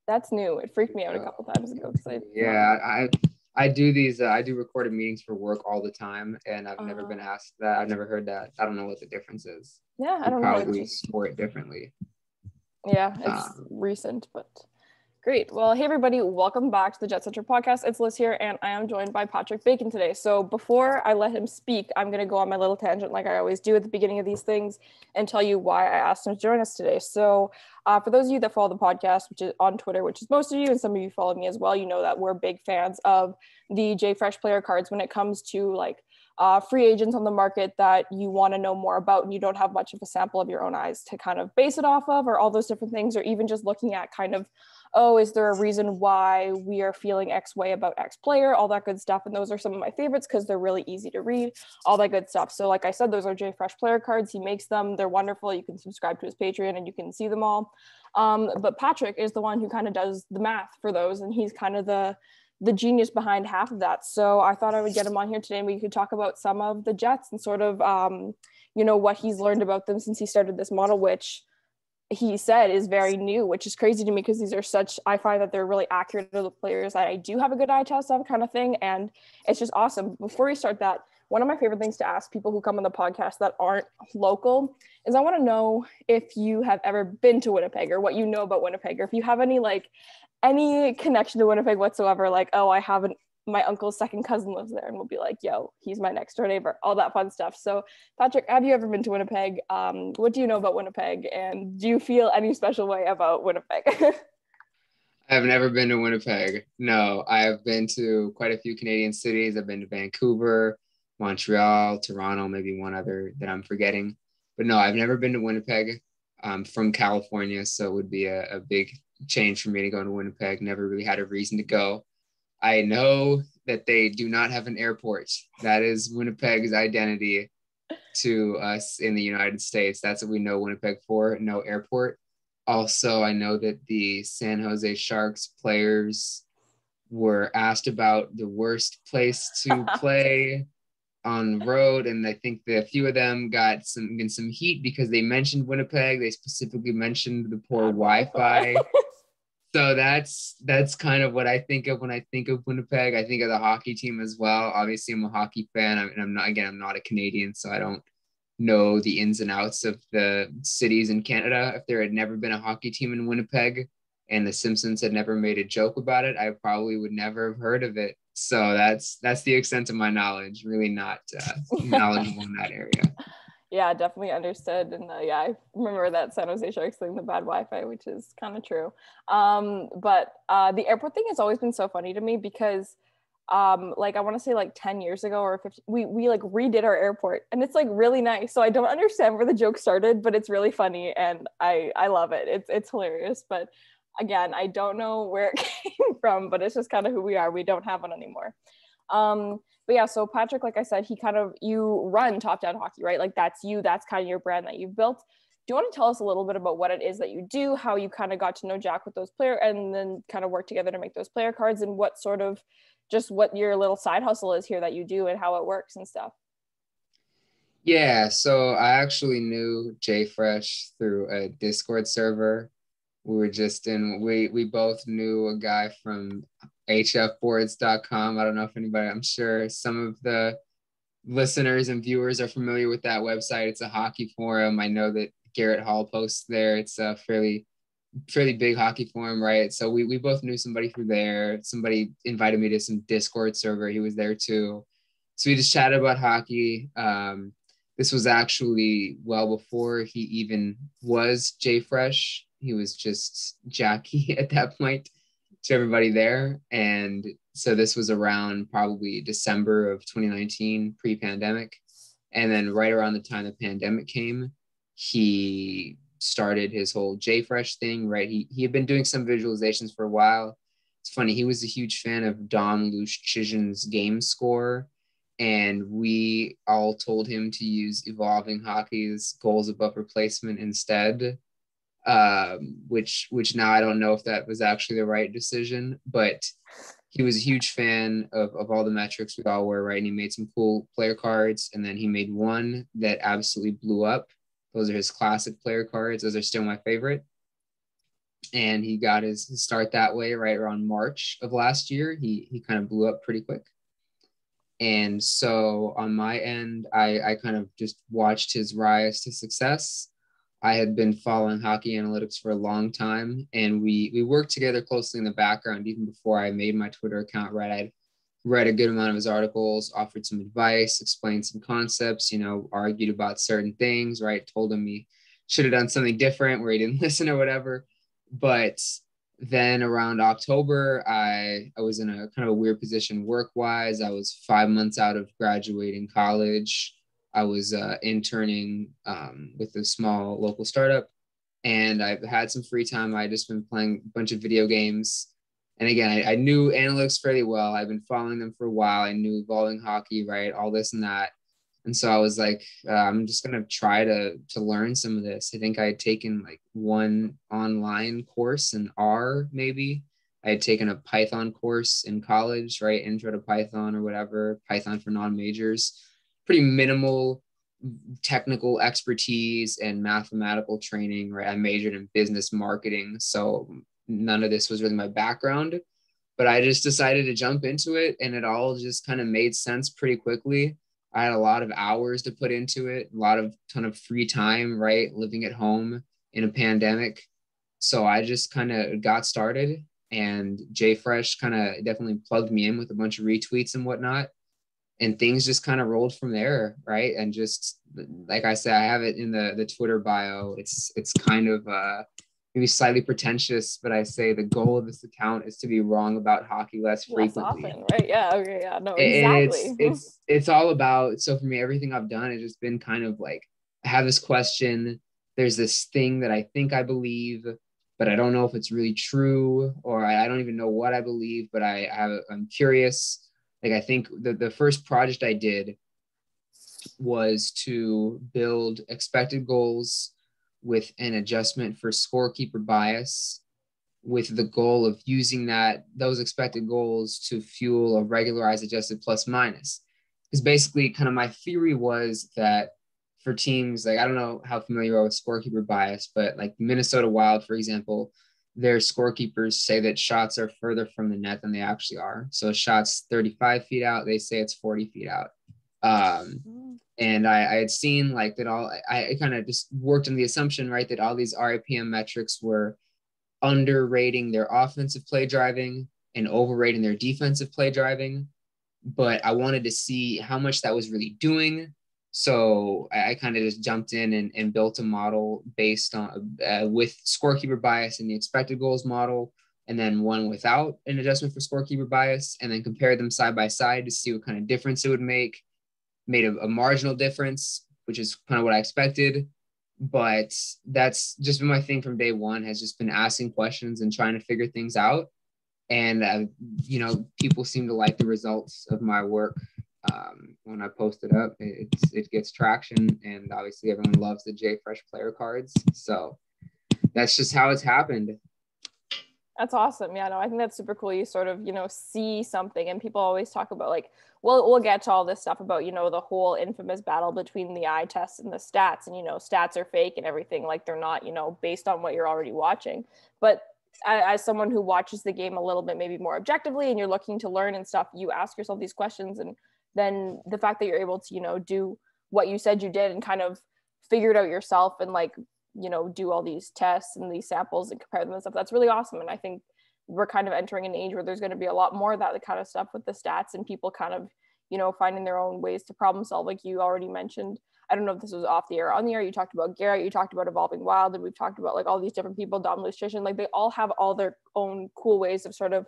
That's new. It freaked me out a couple times ago. I do these. I do recorded meetings for work all the time, and I've never been asked that. I've never heard that. I don't know what the difference is. Yeah, I don't know. Probably store it differently. Yeah, it's recent, but great. Well, hey everybody, welcome back to the Jet Centric podcast. It's Lyss here, and I am joined by Patrick Bacon today. So before I let him speak, I'm going to go on my little tangent like I always do at the beginning of these things and tell you why I asked him to join us today. So for those of you that follow the podcast, which is on Twitter, which is most of you, and some of you follow me as well, you know that we're big fans of the JFresh Player Cards when it comes to like free agents on the market that you want to know more about and you don't have much of a sample of your own eyes to kind of base it off of, or all those different things, or even just looking at kind of, oh, is there a reason why we are feeling X way about X player, all that good stuff. And those are some of my favorites because they're really easy to read, all that good stuff. So like I said, those are JFresh Player Cards. He makes them. They're wonderful. You can subscribe to his Patreon and you can see them all. But Patrick is the one who kind of does the math for those, and he's kind of the genius behind half of that. So I thought I would get him on here today and we could talk about some of the Jets and sort of, what he's learned about them since he started this model, which he said is very new, which is crazy to me because these are I find that they're really accurate to the players that I do have a good eye test of kind of thing. And it's just awesome. Before we start that, one of my favorite things to ask people who come on the podcast that aren't local is I want to know if you have ever been to Winnipeg or what you know about Winnipeg, or if you have any connection to Winnipeg whatsoever, like, oh, I haven't, my uncle's second cousin lives there, and we'll be like, yo, he's my next door neighbor, all that fun stuff. So Patrick, have you ever been to Winnipeg? What do you know about Winnipeg, and do you feel any special way about Winnipeg? I've never been to Winnipeg. No, I've been to quite a few Canadian cities. I've been to Vancouver, Montreal, Toronto, maybe one other that I'm forgetting. But no, I've never been to Winnipeg. I'm from California, so it would be a big change for me to go to Winnipeg. Never really had a reason to go. I know that they do not have an airport. That is Winnipeg's identity to us in the United States. That's what we know Winnipeg for, no airport. Also, I know that the San Jose Sharks players were asked about the worst place to play on the road, and I think that a few of them got some heat because they mentioned Winnipeg. They specifically mentioned the poor Wi-Fi. So that's kind of what I think of when I think of Winnipeg. I think of the hockey team as well. Obviously, I'm a hockey fan. I'm not a Canadian, so I don't know the ins and outs of the cities in Canada. If there had never been a hockey team in Winnipeg and the Simpsons had never made a joke about it, I probably would never have heard of it. So that's the extent of my knowledge. Really not knowledgeable in that area. Yeah, definitely understood. And I remember that San Jose Sharks thing, the bad Wi-Fi, which is kind of true. But the airport thing has always been so funny to me because I want to say 10 years ago or 15, we redid our airport, and it's really nice. So I don't understand where the joke started, but it's really funny and I love it. It's hilarious. But again, I don't know where it came from, but it's just kind of who we are. We don't have one anymore. But yeah, so Patrick, like I said, you run Top Down Hockey, right? That's you, that's kind of your brand that you've built. Do you want to tell us a little bit about what it is that you do, how you kind of got to know Jack with those players and then kind of work together to make those player cards, and what sort of just what your little side hustle is here that you do and how it works and stuff? Yeah, so I actually knew JFresh through a Discord server. We both knew a guy from hfboards.com. I don't know if I'm sure some of the listeners and viewers are familiar with that website. It's a hockey forum. I know that Garrett Hall posts there. It's a fairly big hockey forum, right? So we both knew somebody through there. Somebody invited me to some Discord server. He was there too. So we just chatted about hockey. This was actually well before he even was JFresh. He was just Jackie at that point to everybody there. And so this was around probably December of 2019, pre-pandemic. And then right around the time the pandemic came, he started his whole JFresh thing, right? He had been doing some visualizations for a while. It's funny, he was a huge fan of Dom Luszczyszyn's game score. And we all told him to use Evolving Hockey's goals above replacement instead. Which now I don't know if that was actually the right decision, but he was a huge fan of all the metrics we all were, right? And he made some cool player cards, and then he made one that absolutely blew up. Those are his classic player cards. Those are still my favorite. and he got his start that way right around March of last year. He kind of blew up pretty quick. And so on my end, I kind of just watched his rise to success. I had been following hockey analytics for a long time, and we worked together closely in the background even before I made my Twitter account. Right, I'd read a good amount of his articles, offered some advice, explained some concepts, argued about certain things. Right, told him he should have done something different where he didn't listen or whatever. But then around October, I was in a kind of a weird position work-wise. I was 5 months out of graduating college. I was interning with a small local startup, and I've had some free time. I just been playing a bunch of video games. And again, I knew analytics fairly well. I've been following them for a while. I knew evolving hockey, right? All this and that. And so I was like, I'm just going to try to learn some of this. I think I had taken like one online course in R, maybe. I had taken a Python course in college, right? Intro to Python or whatever, Python for non-majors. Pretty minimal technical expertise and mathematical training, right? I majored in business marketing. So none of this was really my background, but I just decided to jump into it, and it all just kind of made sense pretty quickly. I had a lot of hours to put into it, a ton of free time, right? Living at home in a pandemic. So I just kind of got started, and JFresh kind of definitely plugged me in with a bunch of retweets and whatnot. And things just kind of rolled from there, right? And just like I said, I have it in the Twitter bio. It's kind of maybe slightly pretentious, but I say the goal of this account is to be wrong about hockey less frequently. Less often, right? Yeah. Okay. Yeah. No. And Exactly. it's all about. So for me, everything I've done has just been kind of like, I have this question. There's this thing that I think I believe, but I don't know if it's really true, or I don't even know what I believe, but I'm curious. Like, I think the first project I did was to build expected goals with an adjustment for scorekeeper bias, with the goal of using those expected goals to fuel a regularized adjusted plus minus. Because basically kind of my theory was that for teams, like, I don't know how familiar you are with scorekeeper bias, but like Minnesota Wild, for example, their scorekeepers say that shots are further from the net than they actually are. So shots 35 feet out, they say it's 40 feet out. And I had seen like that I kind of just worked on the assumption, right, that all these RIPM metrics were underrating their offensive play driving and overrating their defensive play driving. But I wanted to see how much that was really doing. So I kind of just jumped in and built a model based on with scorekeeper bias and the expected goals model, and then one without an adjustment for scorekeeper bias, and then compared them side by side to see what kind of difference it would make. Made a marginal difference, which is kind of what I expected. But that's just been my thing from day one, has just been asking questions and trying to figure things out. And, people seem to like the results of my work. When I post it up, it gets traction, and obviously everyone loves the JFresh player cards. So that's just how it's happened. That's awesome. Yeah, no, I think that's super cool. You sort of, see something, and people always talk about like, we'll get to all this stuff about, the whole infamous battle between the eye test and the stats, and, stats are fake and everything. Like, they're not, based on what you're already watching. But as someone who watches the game a little bit, maybe more objectively, and you're looking to learn and stuff, you ask yourself these questions. And then the fact that you're able to, do what you said you did and kind of figure it out yourself, and like, do all these tests and these samples and compare them and stuff, that's really awesome. And I think we're kind of entering an age where there's going to be a lot more of that kind of stuff with the stats, and people kind of, finding their own ways to problem solve. Like you already mentioned, I don't know if this was off the air or on the air, you talked about Garrett, you talked about Evolving Wild, and we've talked about like all these different people, Dom Lucian, like they all have all their own cool ways of sort of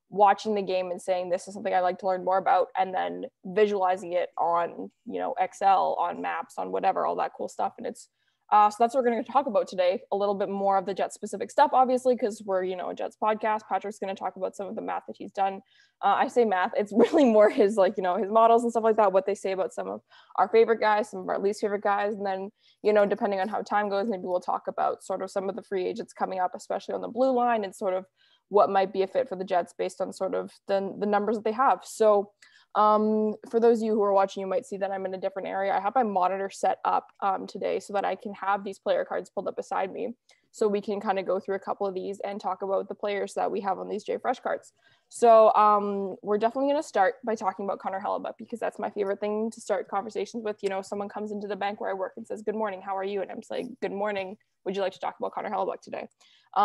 watching the game and saying, this is something I'd like to learn more about, and then visualizing it on, Excel, on maps, on whatever, all that cool stuff. And it's, so that's what we're going to talk about today, a little bit more of the Jets specific stuff, obviously, because we're, a Jets podcast. Patrick's going to talk about some of the math that he's done. I say math, it's really more his, like, his models and stuff like that, what they say about some of our favorite guys, some of our least favorite guys. And then, depending on how time goes, maybe we'll talk about sort of some of the free agents coming up, especially on the blue line, and sort of what might be a fit for the Jets based on sort of the numbers that they have. So for those of you who are watching, you might see that I'm in a different area. I have my monitor set up today so that I can have these player cards pulled up beside me. so we can kind of go through a couple of these and talk about the players that we have on these JFresh cards. So we're definitely going to start by talking about Connor Hellebuyck, because that's my favorite thing to start conversations with. You know, someone comes into the bank where I work and says, "Good morning, how are you?" And I'm just like, "Good morning. Would you like to talk about Connor Hellebuyck today?" We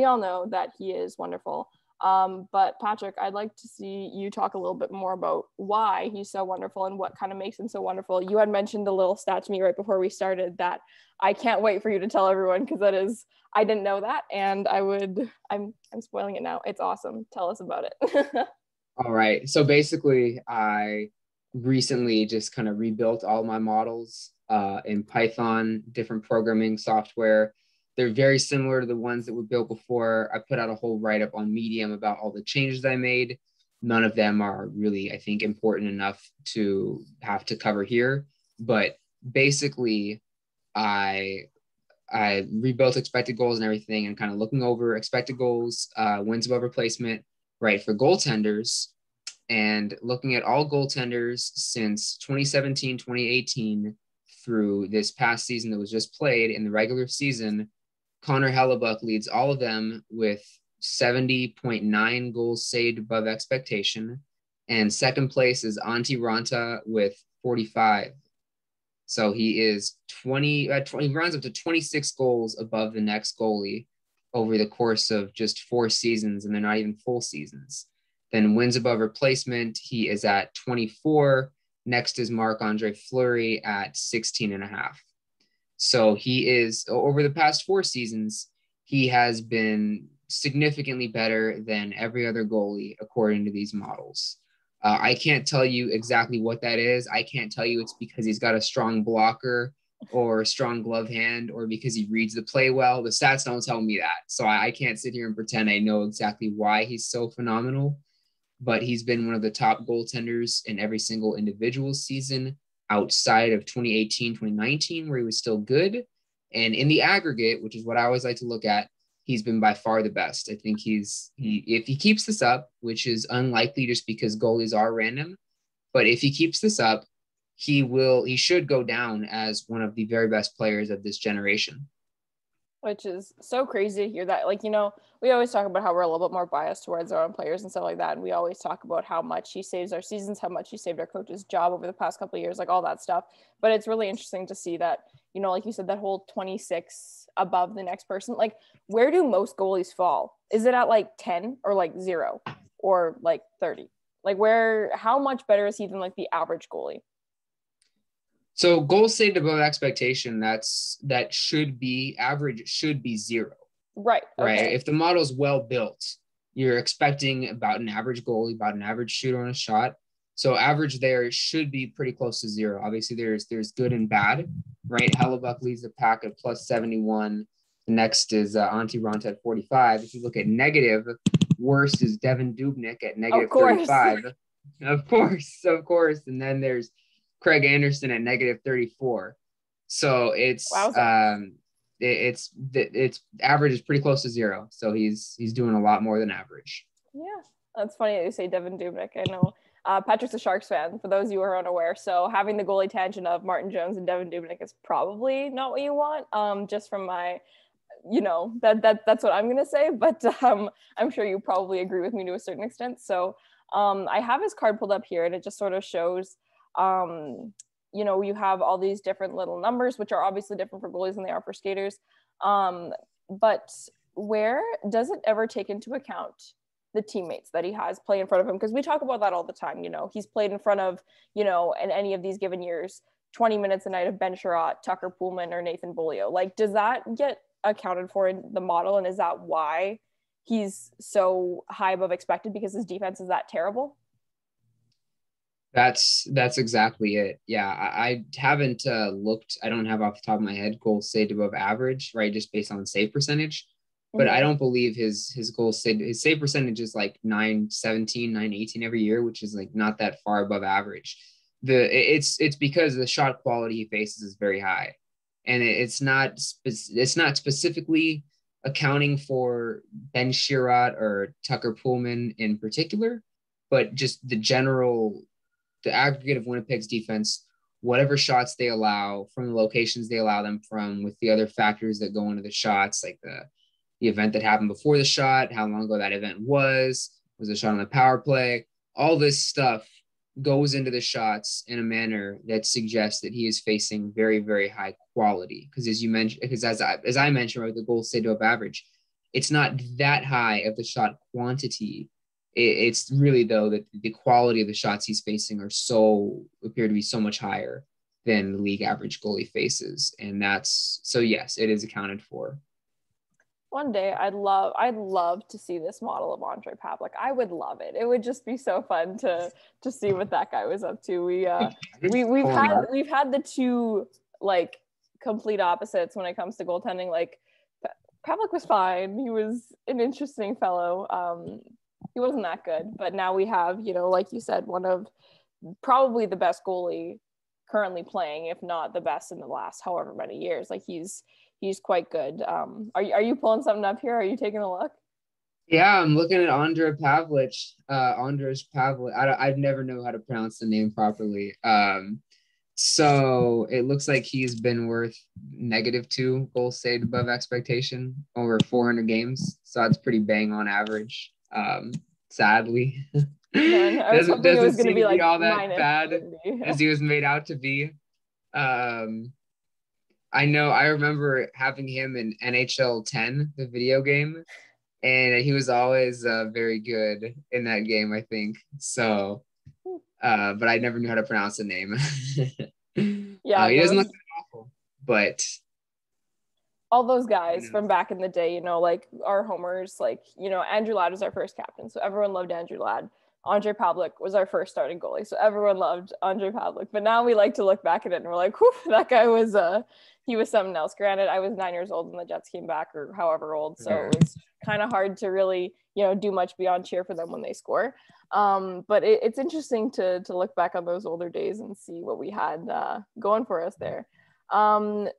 all know that he is wonderful. But Patrick, I'd like to see you talk a little bit more about why he's so wonderful and what kind of makes him so wonderful. You had mentioned a little stat to me right before we started that I can't wait for you to tell everyone, because I didn't know that, and I'm spoiling it now. It's awesome. Tell us about it. All right. So basically, I recently just kind of rebuilt all my models in Python, different programming software. They're very similar to the ones that were built before. I put out a whole write-up on Medium about all the changes I made. None of them are really, I think, important enough to have to cover here. But basically, I rebuilt expected goals and everything, and kind of looking over expected goals, wins above replacement, right, for goaltenders, and looking at all goaltenders since 2017, 2018 through this past season that was just played in the regular season. Connor Hellebuyck leads all of them with 70.9 goals saved above expectation. And second place is Antti Ranta with 45. So he is 20, he runs up to 26 goals above the next goalie over the course of just 4 seasons, and they're not even full seasons. Then wins above replacement, he is at 24. Next is Marc-Andre Fleury at 16.5. So he is, over the past 4 seasons, he has been significantly better than every other goalie, according to these models. I can't tell you exactly what that is. I can't tell you it's because he's got a strong blocker or a strong glove hand, or because he reads the play well. The stats don't tell me that. So I can't sit here and pretend I know exactly why he's so phenomenal. But he's been one of the top goaltenders in every single individual season outside of 2018, 2019, where he was still good. And in the aggregate, which is what I always like to look at, he's been by far the best. I think if he keeps this up, which is unlikely just because goalies are random, but if he keeps this up, he should go down as one of the very best players of this generation. Which is so crazy to hear that. Like, you know, we always talk about how we're a little bit more biased towards our own players and stuff like that. And we always talk about how much he saves our seasons, how much he saved our coach's job over the past couple of years, like all that stuff. But it's really interesting to see that, you know, like you said, that whole 26 above the next person. Like, where do most goalies fall? Is it at like 10 or like 0 or like 30? Like, how much better is he than like the average goalie? So goals saved above expectation, that should be average, should be 0. Right. Right. Okay. If the model's well built, you're expecting about an average goalie, about an average shooter on a shot. So average there should be pretty close to 0. Obviously, there's good and bad, right? Hellebuyck leads the pack at plus 71. The next is Antti Ranta at 45. If you look at negative, worst is Devin Dubnyk at negative 35. Of course. And then there's Craig Anderson at negative 34. So it's average is pretty close to 0. So he's doing a lot more than average. Yeah, that's funny that you say Devin Dubnyk. I know Patrick's a Sharks fan, for those of you who are unaware. So having the goalie tangent of Martin Jones and Devin Dubnyk is probably not what you want. Just from my, you know, that's what I'm gonna say. But I'm sure you probably agree with me to a certain extent. So I have his card pulled up here, and it just sort of shows. You know, you have all these different little numbers, which are obviously different for goalies than they are for skaters. But where does it ever take into account the teammates that he has play in front of him? Because we talk about that all the time. You know, he's played in front of, you know, in any of these given years, 20 minutes a night of Ben Sherratt, Tucker Poolman, or Nathan Beaulieu. Like, does that get accounted for in the model? And is that why he's so high above expected, because his defense is that terrible? That's exactly it. Yeah, I haven't looked. I don't have off the top of my head goals saved above average, right? Just based on save percentage. But I don't believe his goals saved, his save percentage is like 917, 918 every year, which is like not that far above average. It's because the shot quality he faces is very high, and it's not specifically accounting for Ben Sherratt or Tucker Poolman in particular, but just the aggregate of Winnipeg's defense whatever shots they allow from the locations they allow them from, with the other factors that go into the shots, like the event that happened before the shot, how long ago that event was the shot on the power play. All this stuff goes into the shots in a manner that suggests that he is facing very, very high quality. Because as you mentioned, because as I mentioned, right, the goal save to average, it's not that high of the shot quantity. It's really, though, that the quality of the shots he's facing appear to be so much higher than the league average goalie faces. And that's, so yes, it is accounted for. One day I'd love to see this model of Ondrej Pavelec. I would love it. It would just be so fun to see what that guy was up to. We've had the two like complete opposites when it comes to goaltending. Like Pavelec was fine. He was an interesting fellow. He wasn't that good, but now we have, like you said, one of probably the best goalie currently playing, if not the best in the last however many years. Like he's quite good. Are you pulling something up here? Are you taking a look? Yeah, I'm looking at Ondrej Pavelec. Ondrej Pavelec. I've never know how to pronounce the name properly. So it looks like he's been worth -2 goals saved above expectation over 400 games. So that's pretty bang on average. Sadly, Man, I was hoping it was going to be like all that bad as he was made out to be. I remember having him in NHL 10, the video game, and he was always very good in that game, I think. So, but I never knew how to pronounce the name. Yeah, he doesn't look awful, but all those guys from back in the day, like our homers, like, Andrew Ladd was our first captain, so everyone loved Andrew Ladd. Ondrej Pavelec was our first starting goalie, so everyone loved Ondrej Pavelec. But now we like to look back at it and we're like, whew, that guy was he was something else. Granted, I was 9 years old when the Jets came back, or however old, so it was kind of hard to really, do much beyond cheer for them when they score. But it's interesting to look back on those older days and see what we had going for us there.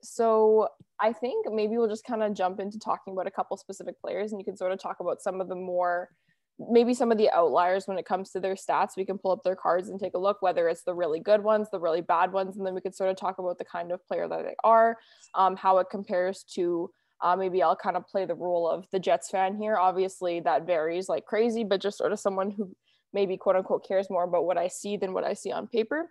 So I think maybe we'll just kind of jump into talking about a couple specific players, and you can sort of talk about some of the outliers when it comes to their stats. We can pull up their cards and take a look, whether it's the really good ones, the really bad ones, and then we could sort of talk about the kind of player that they are, how it compares to, maybe I'll kind of play the role of the Jets fan here. Obviously that varies like crazy, but just sort of someone who maybe quote unquote cares more about what I see than what I see on paper.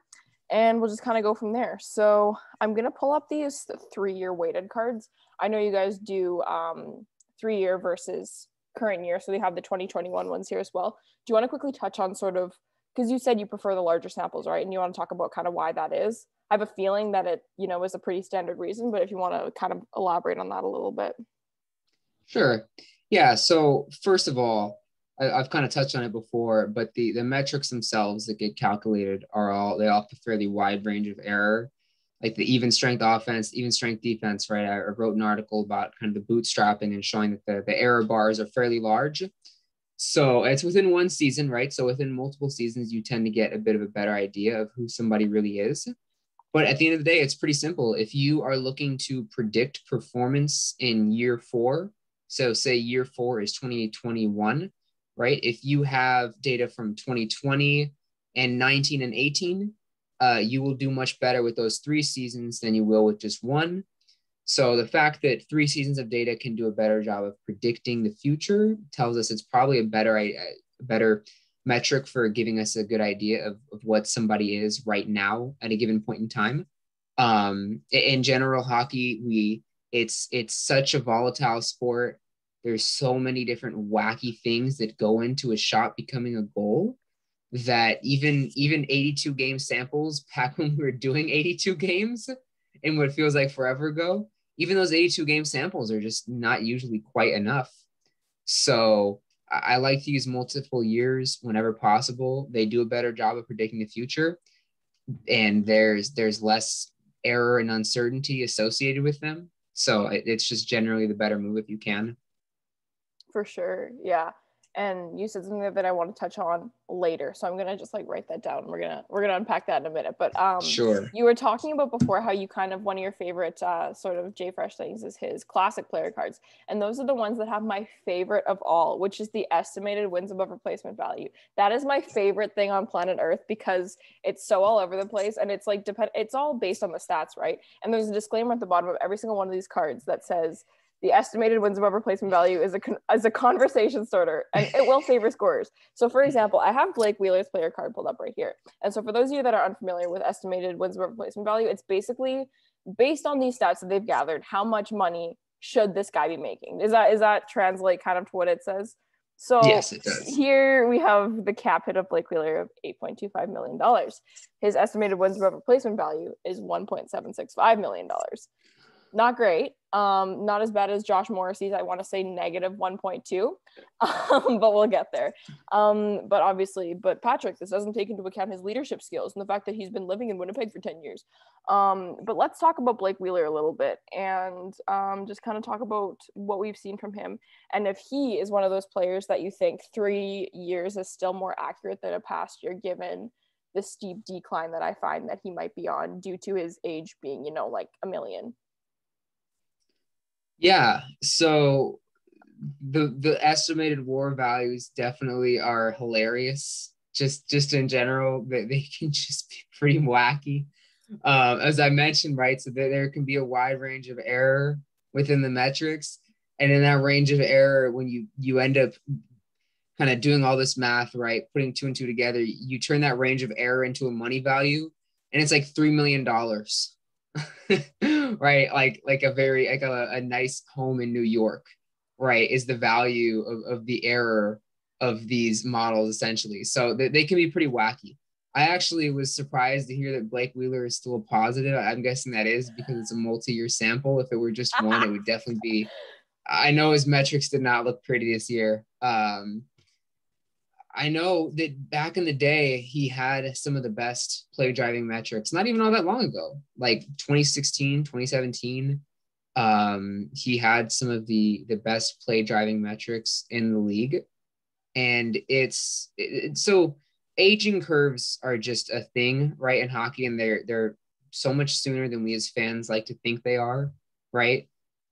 And we'll just kind of go from there. So I'm going to pull up these 3-year weighted cards. I know you guys do 3-year versus current year, so they have the 2021 ones here as well. Do you want to quickly touch on sort of, because you said you prefer the larger samples, right? And you want to talk about kind of why that is. I have a feeling that it, is a pretty standard reason, but if you want to kind of elaborate on that a little bit. Sure. Yeah. So first of all, I've kind of touched on it before, but the metrics themselves that get calculated they all have a fairly wide range of error, like the even strength offense, even strength defense, right? I wrote an article about kind of the bootstrapping and showing that the error bars are fairly large. So it's within one season, right? So within multiple seasons, you tend to get a bit of a better idea of who somebody really is. But at the end of the day, it's pretty simple. If you are looking to predict performance in year 4, so say year 4 is 2021, right? If you have data from 2020 and 19 and 18, you will do much better with those 3 seasons than you will with just one. So the fact that 3 seasons of data can do a better job of predicting the future tells us it's probably a better metric for giving us a good idea of what somebody is right now at a given point in time. In general, hockey, it's such a volatile sport. There's so many different wacky things that go into a shot becoming a goal that even 82 game samples back when we were doing 82 games in what feels like forever ago, even those 82 game samples are just not usually quite enough. So I like to use multiple years whenever possible. They do a better job of predicting the future, and there's less error and uncertainty associated with them. So it's just generally the better move if you can. For sure. Yeah. And you said something that I want to touch on later, so I'm gonna just like write that down. We're gonna unpack that in a minute. But Sure. you were talking about before how you kind of, one of your favorite sort of JFresh things is his classic player cards, and those are the ones that have my favorite of all, which is the estimated wins above replacement value. That is my favorite thing on planet Earth because it's so all over the place, and it's like it's all based on the stats, right? And there's a disclaimer at the bottom of every single one of these cards that says the estimated wins above replacement value is a conversation starter, and it will favor scorers. So, for example, I have Blake Wheeler's player card pulled up right here. And so for those of you that are unfamiliar with estimated wins above replacement value, it's basically based on these stats that they've gathered, how much money should this guy be making? Is that translate kind of to what it says? So yes, it does. Here we have the cap hit of Blake Wheeler of $8.25 million. His estimated wins above replacement value is $1.765 million. Not great. Not as bad as Josh Morrissey's, I want to say negative 1.2, but we'll get there. But Patrick, this doesn't take into account his leadership skills and the fact that he's been living in Winnipeg for 10 years. But let's talk about Blake Wheeler a little bit and just kind of talk about what we've seen from him. And if he is one of those players that you think 3 years is still more accurate than a past year, given the steep decline that I find that he might be on due to his age being, like a million. Yeah, so the estimated WAR values definitely are hilarious. Just in general, they can just be pretty wacky. As I mentioned, right? So there can be a wide range of error within the metrics, and in that range of error, when you end up kind of doing all this math, right, putting two and two together, you turn that range of error into a money value, and it's like $3 million. Right, like a nice home in New York, right, is the value of the error of these models essentially. So they can be pretty wacky. I actually was surprised to hear that Blake Wheeler is still a positive. I'm guessing that is because it's a multi-year sample. If it were just one, it would definitely be. I know his metrics did not look pretty this year. I know that back in the day, he had some of the best play driving metrics, not even all that long ago, like 2016, 2017. He had some of the best play driving metrics in the league. And so aging curves are just a thing, right, in hockey, and they're so much sooner than we as fans like to think they are, right?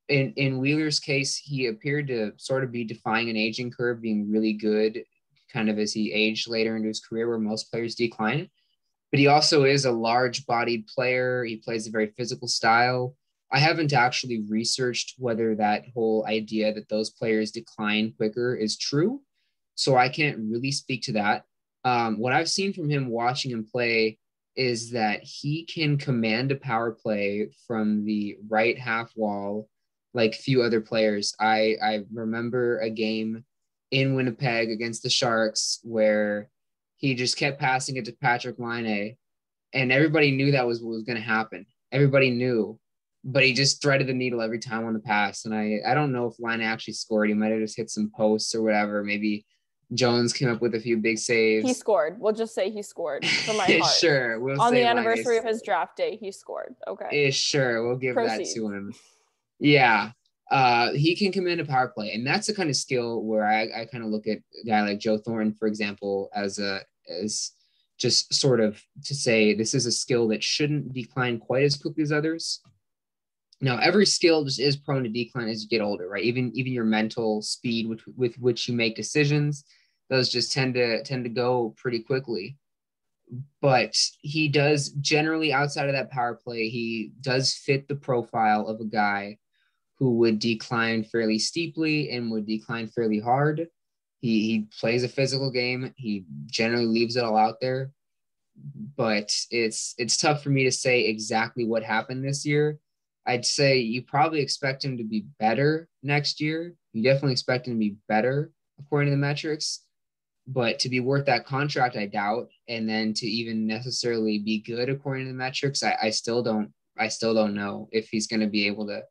In Wheeler's case, he appeared to sort of be defying an aging curve, being really good kind of as he aged later into his career, where most players decline. But he also is a large-bodied player. He plays a very physical style. I haven't actually researched whether that whole idea that those players decline quicker is true, so I can't really speak to that. What I've seen from him watching him play is that he can command a power play from the right half wall like few other players. I remember a game in Winnipeg against the Sharks where he just kept passing it to Patrick Laine, and everybody knew that was what was going to happen. Everybody knew, but he just threaded the needle every time on the pass. And I don't know if Laine actually scored. He might have just hit some posts or whatever. Maybe Jones came up with a few big saves. He scored. We'll just say he scored for my heart. Sure. We'll on say the anniversary of his draft day, he scored. Okay. Sure. We'll give Proceed. that to him. Yeah. He can command a power play, and that's the kind of skill where I kind of look at a guy like Joe Thornton, for example, as just sort of to say this is a skill that shouldn't decline quite as quickly as others. Now, every skill just is prone to decline as you get older, right? Even your mental speed with which you make decisions, those just tend to go pretty quickly. But he does generally, outside of that power play, he does fit the profile of a guy who would decline fairly steeply and would decline fairly hard. He plays a physical game. He generally leaves it all out there. But it's tough for me to say exactly what happened this year. I'd say you probably expect him to be better next year. You definitely expect him to be better according to the metrics. But to be worth that contract, I doubt. And then to even necessarily be good according to the metrics, I still don't know if he's going to be able to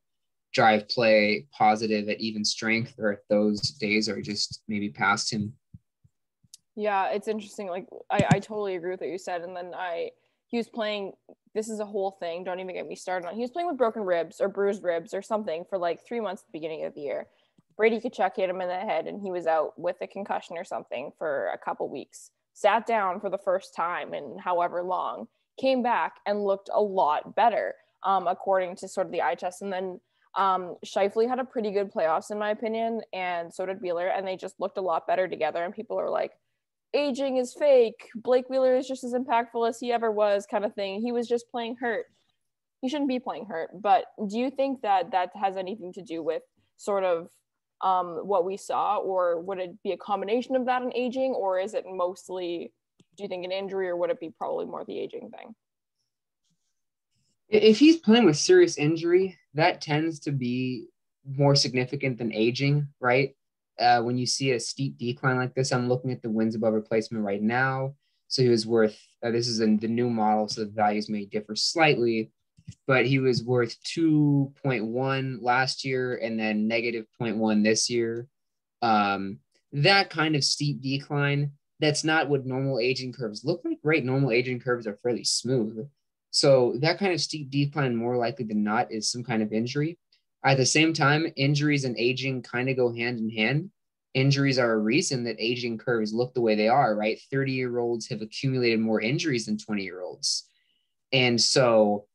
drive play positive at even strength, or if those days are just maybe past him. Yeah, it's interesting. Like I totally agree with what you said. And then he was playing, this is a whole thing, don't even get me started on. He was playing with broken ribs or bruised ribs or something for like 3 months at the beginning of the year. Brady Tkachuk hit him in the head and he was out with a concussion or something for a couple weeks. Sat down for the first time in however long, came back and looked a lot better, according to sort of the eye test. And then Scheifele had a pretty good playoffs in my opinion, and so did Wheeler, and they just looked a lot better together. And people are like, aging is fake. Blake Wheeler is just as impactful as he ever was, kind of thing. He was just playing hurt. He shouldn't be playing hurt. But do you think that that has anything to do with sort of what we saw, or would it be a combination of that and aging, or is it mostly, do you think, an injury, or would it be probably more the aging thing? If he's playing with serious injury, that tends to be more significant than aging, right? When you see a steep decline like this, I'm looking at the wins above replacement right now. So he was worth, this is in the new model, so the values may differ slightly, but he was worth 2.1 last year and then negative 0.1 this year. That kind of steep decline, that's not what normal aging curves look like, right? Normal aging curves are fairly smooth. So that kind of steep decline, more likely than not, is some kind of injury. At the same time, injuries and aging kind of go hand in hand. Injuries are a reason that aging curves look the way they are, right? 30-year-olds have accumulated more injuries than 20-year-olds. And so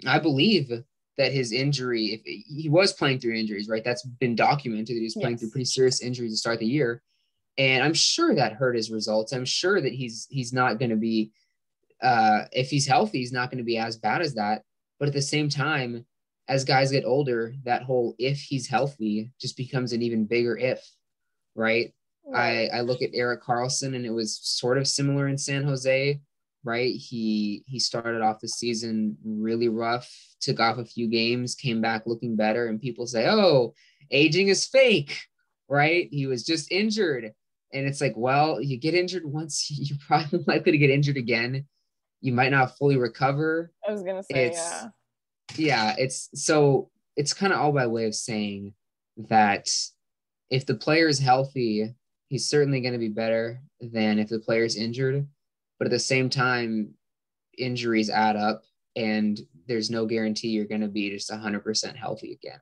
I believe that his injury, if he was playing through injuries, right? That's been documented that he was playing through pretty serious injuries to start the year. And I'm sure that hurt his results. I'm sure that he's not going to be, if he's healthy, he's not going to be as bad as that. But at the same time, as guys get older, that whole if he's healthy just becomes an even bigger if, right? I look at Erik Karlsson, and it was sort of similar in San Jose, right? He started off the season really rough, took off a few games, came back looking better, and people say, oh, aging is fake, right? He was just injured. And it's like, well, you get injured once, you're probably likely to get injured again. You might not fully recover. I was going to say, it's kind of all by way of saying that if the player is healthy, he's certainly going to be better than if the player is injured. But at the same time, injuries add up, and there's no guarantee you're going to be just 100% healthy again.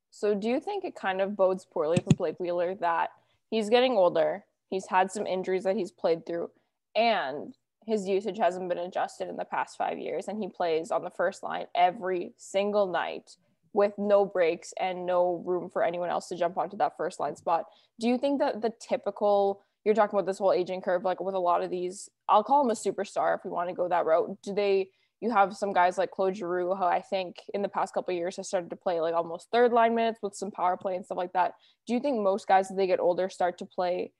So do you think it kind of bodes poorly for Blake Wheeler that he's getting older, he's had some injuries that he's played through, and his usage hasn't been adjusted in the past 5 years, and he plays on the first line every single night with no breaks and no room for anyone else to jump onto that first line spot? Do you think that the typical, you're talking about this whole aging curve, like with a lot of these, I'll call him a superstar if we want to go that route, you have some guys like Claude Giroux, who I think in the past couple of years has started to play like almost third line minutes with some power play and stuff like that. Do you think most guys, as they get older, start to play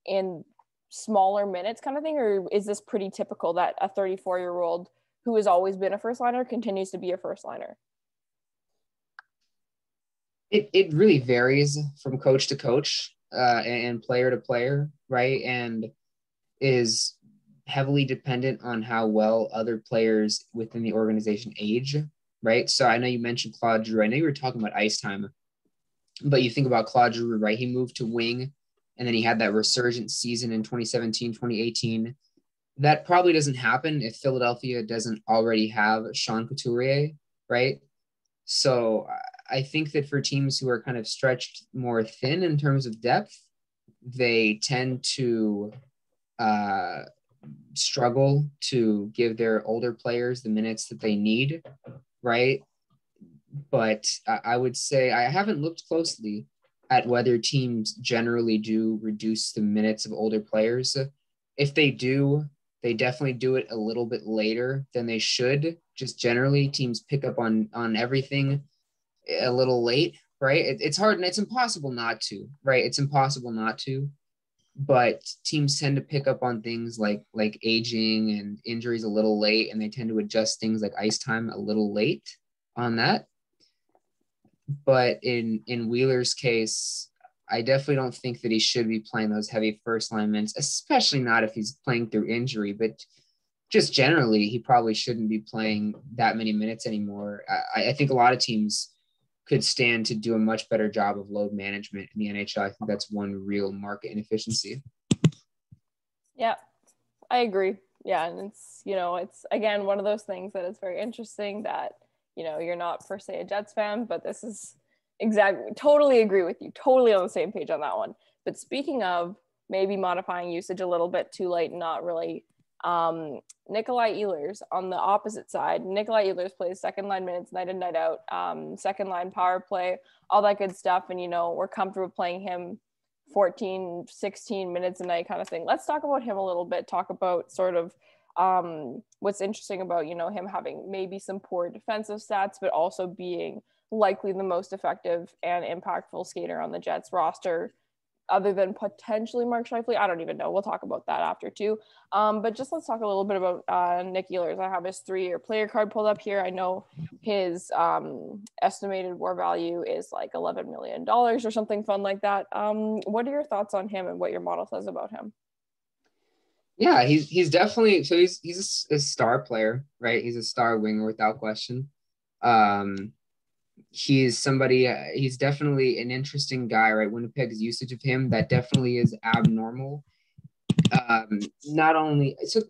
in smaller minutes kind of thing, or is this pretty typical that a 34-year-old who has always been a first liner continues to be a first liner? It really varies from coach to coach and player to player, right? And is heavily dependent on how well other players within the organization age, right? So I know you mentioned Claude Giroux. I know you were talking about ice time, but you think about Claude Giroux, right? He moved to wing, and then he had that resurgent season in 2017, 2018. That probably doesn't happen if Philadelphia doesn't already have Sean Couturier, right? So I think that for teams who are kind of stretched more thin in terms of depth, they tend to struggle to give their older players the minutes that they need, right? But I would say I haven't looked closely at whether teams generally do reduce the minutes of older players. If they do, they definitely do it a little bit later than they should. Just generally, teams pick up on everything a little late, right? It's hard, and it's impossible not to, right? It's impossible not to. But teams tend to pick up on things like aging and injuries a little late, and they tend to adjust things like ice time a little late on that. But in Wheeler's case, I definitely don't think that he should be playing those heavy first line minutes, especially not if he's playing through injury. But just generally, he probably shouldn't be playing that many minutes anymore. I think a lot of teams could stand to do a much better job of load management in the NHL. I think that's one real market inefficiency. Yeah, I agree. Yeah, and it's again one of those things that is very interesting that, you're not per se a Jets fan, but this is Exactly. Totally agree with you. Totally on the same page on that one. But speaking of maybe modifying usage a little bit too late, not really. Nikolaj Ehlers on the opposite side. Nikolaj Ehlers plays second line minutes night in, night out, second line power play, all that good stuff. And, we're comfortable playing him 14, 16 minutes a night kind of thing. Let's talk about him a little bit, talk about sort of what's interesting about, him having maybe some poor defensive stats, but also being likely the most effective and impactful skater on the Jets roster, other than potentially Mark Scheifele. I don't even know. We'll talk about that after too. But just let's talk a little bit about Nick Ehlers. I have his 3-year player card pulled up here. I know his estimated war value is like $11 million or something fun like that. What are your thoughts on him and what your model says about him? Yeah, he's definitely, so he's a star player, right? He's a star winger without question. He's definitely an interesting guy, right? Winnipeg's usage of him, that definitely is abnormal. Not only, so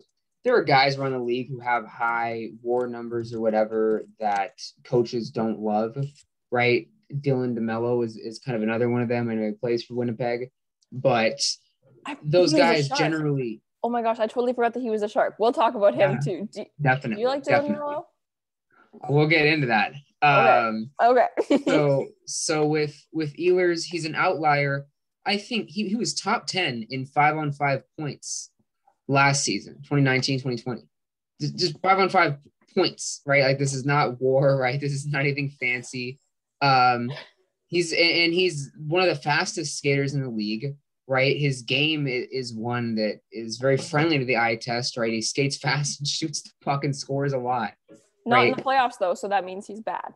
there are guys around the league who have high war numbers or whatever that coaches don't love, right? Dylan DeMello is kind of another one of them, and he plays for Winnipeg. But those guys generally... Oh my gosh, I totally forgot that he was a Shark. We'll talk about him too. Definitely. Do you like Dylan DeMello? We'll get into that. Okay. So with Ehlers, he's an outlier. I think he was top 10 in 5-on-5 points last season, 2019, 2020. Just 5-on-5 points, right? Like, this is not war, right? This is not anything fancy. He's one of the fastest skaters in the league, right? His game is one that is very friendly to the eye test, right? He skates fast and shoots the puck and scores a lot. Not in the playoffs, though, so that means he's bad.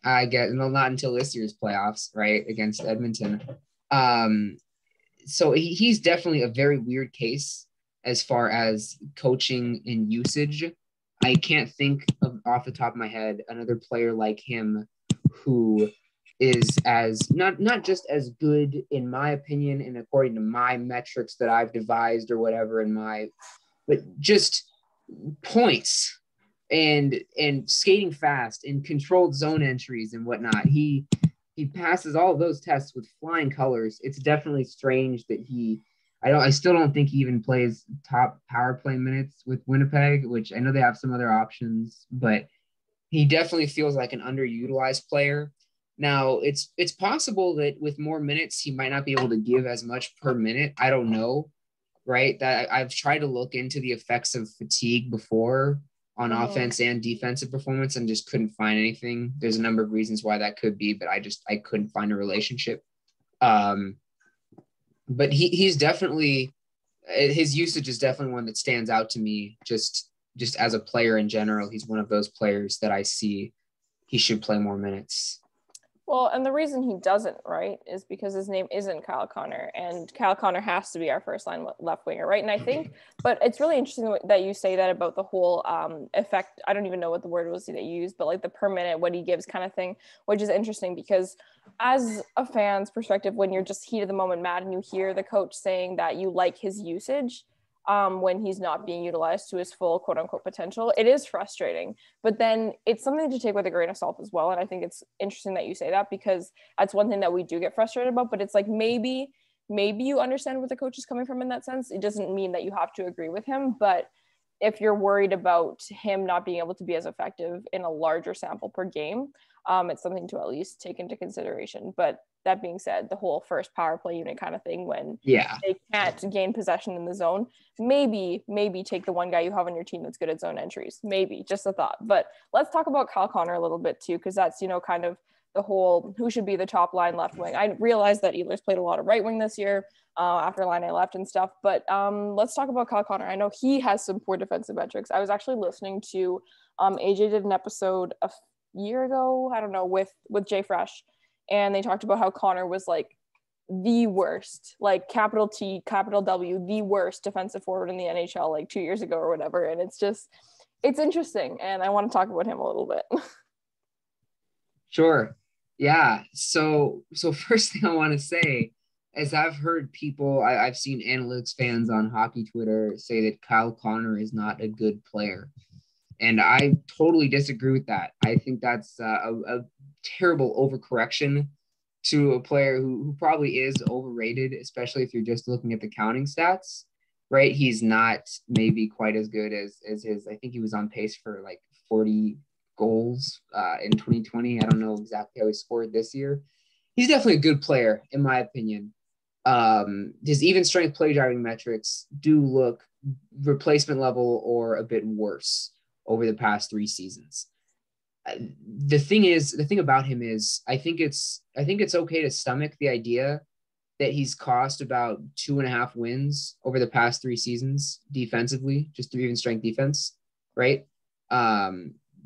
I guess, no, not until this year's playoffs, right, against Edmonton. So he's definitely a very weird case as far as coaching and usage. I can't think of, off the top of my head, another player like him who is as not just as good, in my opinion, and according to my metrics that I've devised or whatever but just points and skating fast and controlled zone entries and whatnot. He passes all of those tests with flying colors. It's definitely strange that I still don't think he even plays top power play minutes with Winnipeg, which I know they have some other options, but he definitely feels like an underutilized player. Now, it's possible that with more minutes, he might not be able to give as much per minute. I don't know, right? That I've tried to look into the effects of fatigue before on offense and defensive performance and just couldn't find anything. There's a number of reasons why that could be, but I couldn't find a relationship. But he's definitely, his usage is definitely one that stands out to me just as a player in general. He's one of those players that I see he should play more minutes. Well, and the reason he doesn't, right, is because his name isn't Kyle Connor, and Kyle Connor has to be our first line left winger, right? And I think, but it's really interesting that you say that about the whole effect. I don't even know what the word was that you used, but like the per minute, what he gives kind of thing, which is interesting because as a fan's perspective, when you're just heat of the moment mad and you hear the coach saying that you like his usage, when he's not being utilized to his full quote unquote potential, it is frustrating, but then it's something to take with a grain of salt as well. And I think it's interesting that you say that because that's one thing that we do get frustrated about, but it's like, maybe you understand what the coach is coming from in that sense. It doesn't mean that you have to agree with him, but if you're worried about him not being able to be as effective in a larger sample per game, it's something to at least take into consideration. But that being said, the whole first power play unit kind of thing, when they can't gain possession in the zone, maybe take the one guy you have on your team that's good at zone entries. Maybe, just a thought. But let's talk about Kyle Connor a little bit too, because that's, kind of the whole who should be the top line left wing. I realized that Ehlers played a lot of right wing this year after Laine left and stuff. But let's talk about Kyle Connor. I know he has some poor defensive metrics. I was actually listening to AJ did an episode a year ago, I don't know, with JFresh, and they talked about how Connor was like the worst, like capital T, capital W, the worst defensive forward in the NHL like 2 years ago or whatever. And it's interesting. And I want to talk about him a little bit. Sure. Yeah. So first thing I want to say is I've heard people, I've seen analytics fans on hockey Twitter say that Kyle Connor is not a good player. And I totally disagree with that. I think that's a terrible overcorrection to a player who probably is overrated, especially if you're just looking at the counting stats, right? He's not maybe quite as good as his, I think he was on pace for like 40 goals in 2020. I don't know exactly how he scored this year. He's definitely a good player, in my opinion. His even strength play driving metrics do look replacement level or a bit worse over the past 3 seasons. The thing about him is I think it's okay to stomach the idea that he's cost about 2.5 wins over the past 3 seasons defensively, just through even strength defense, right?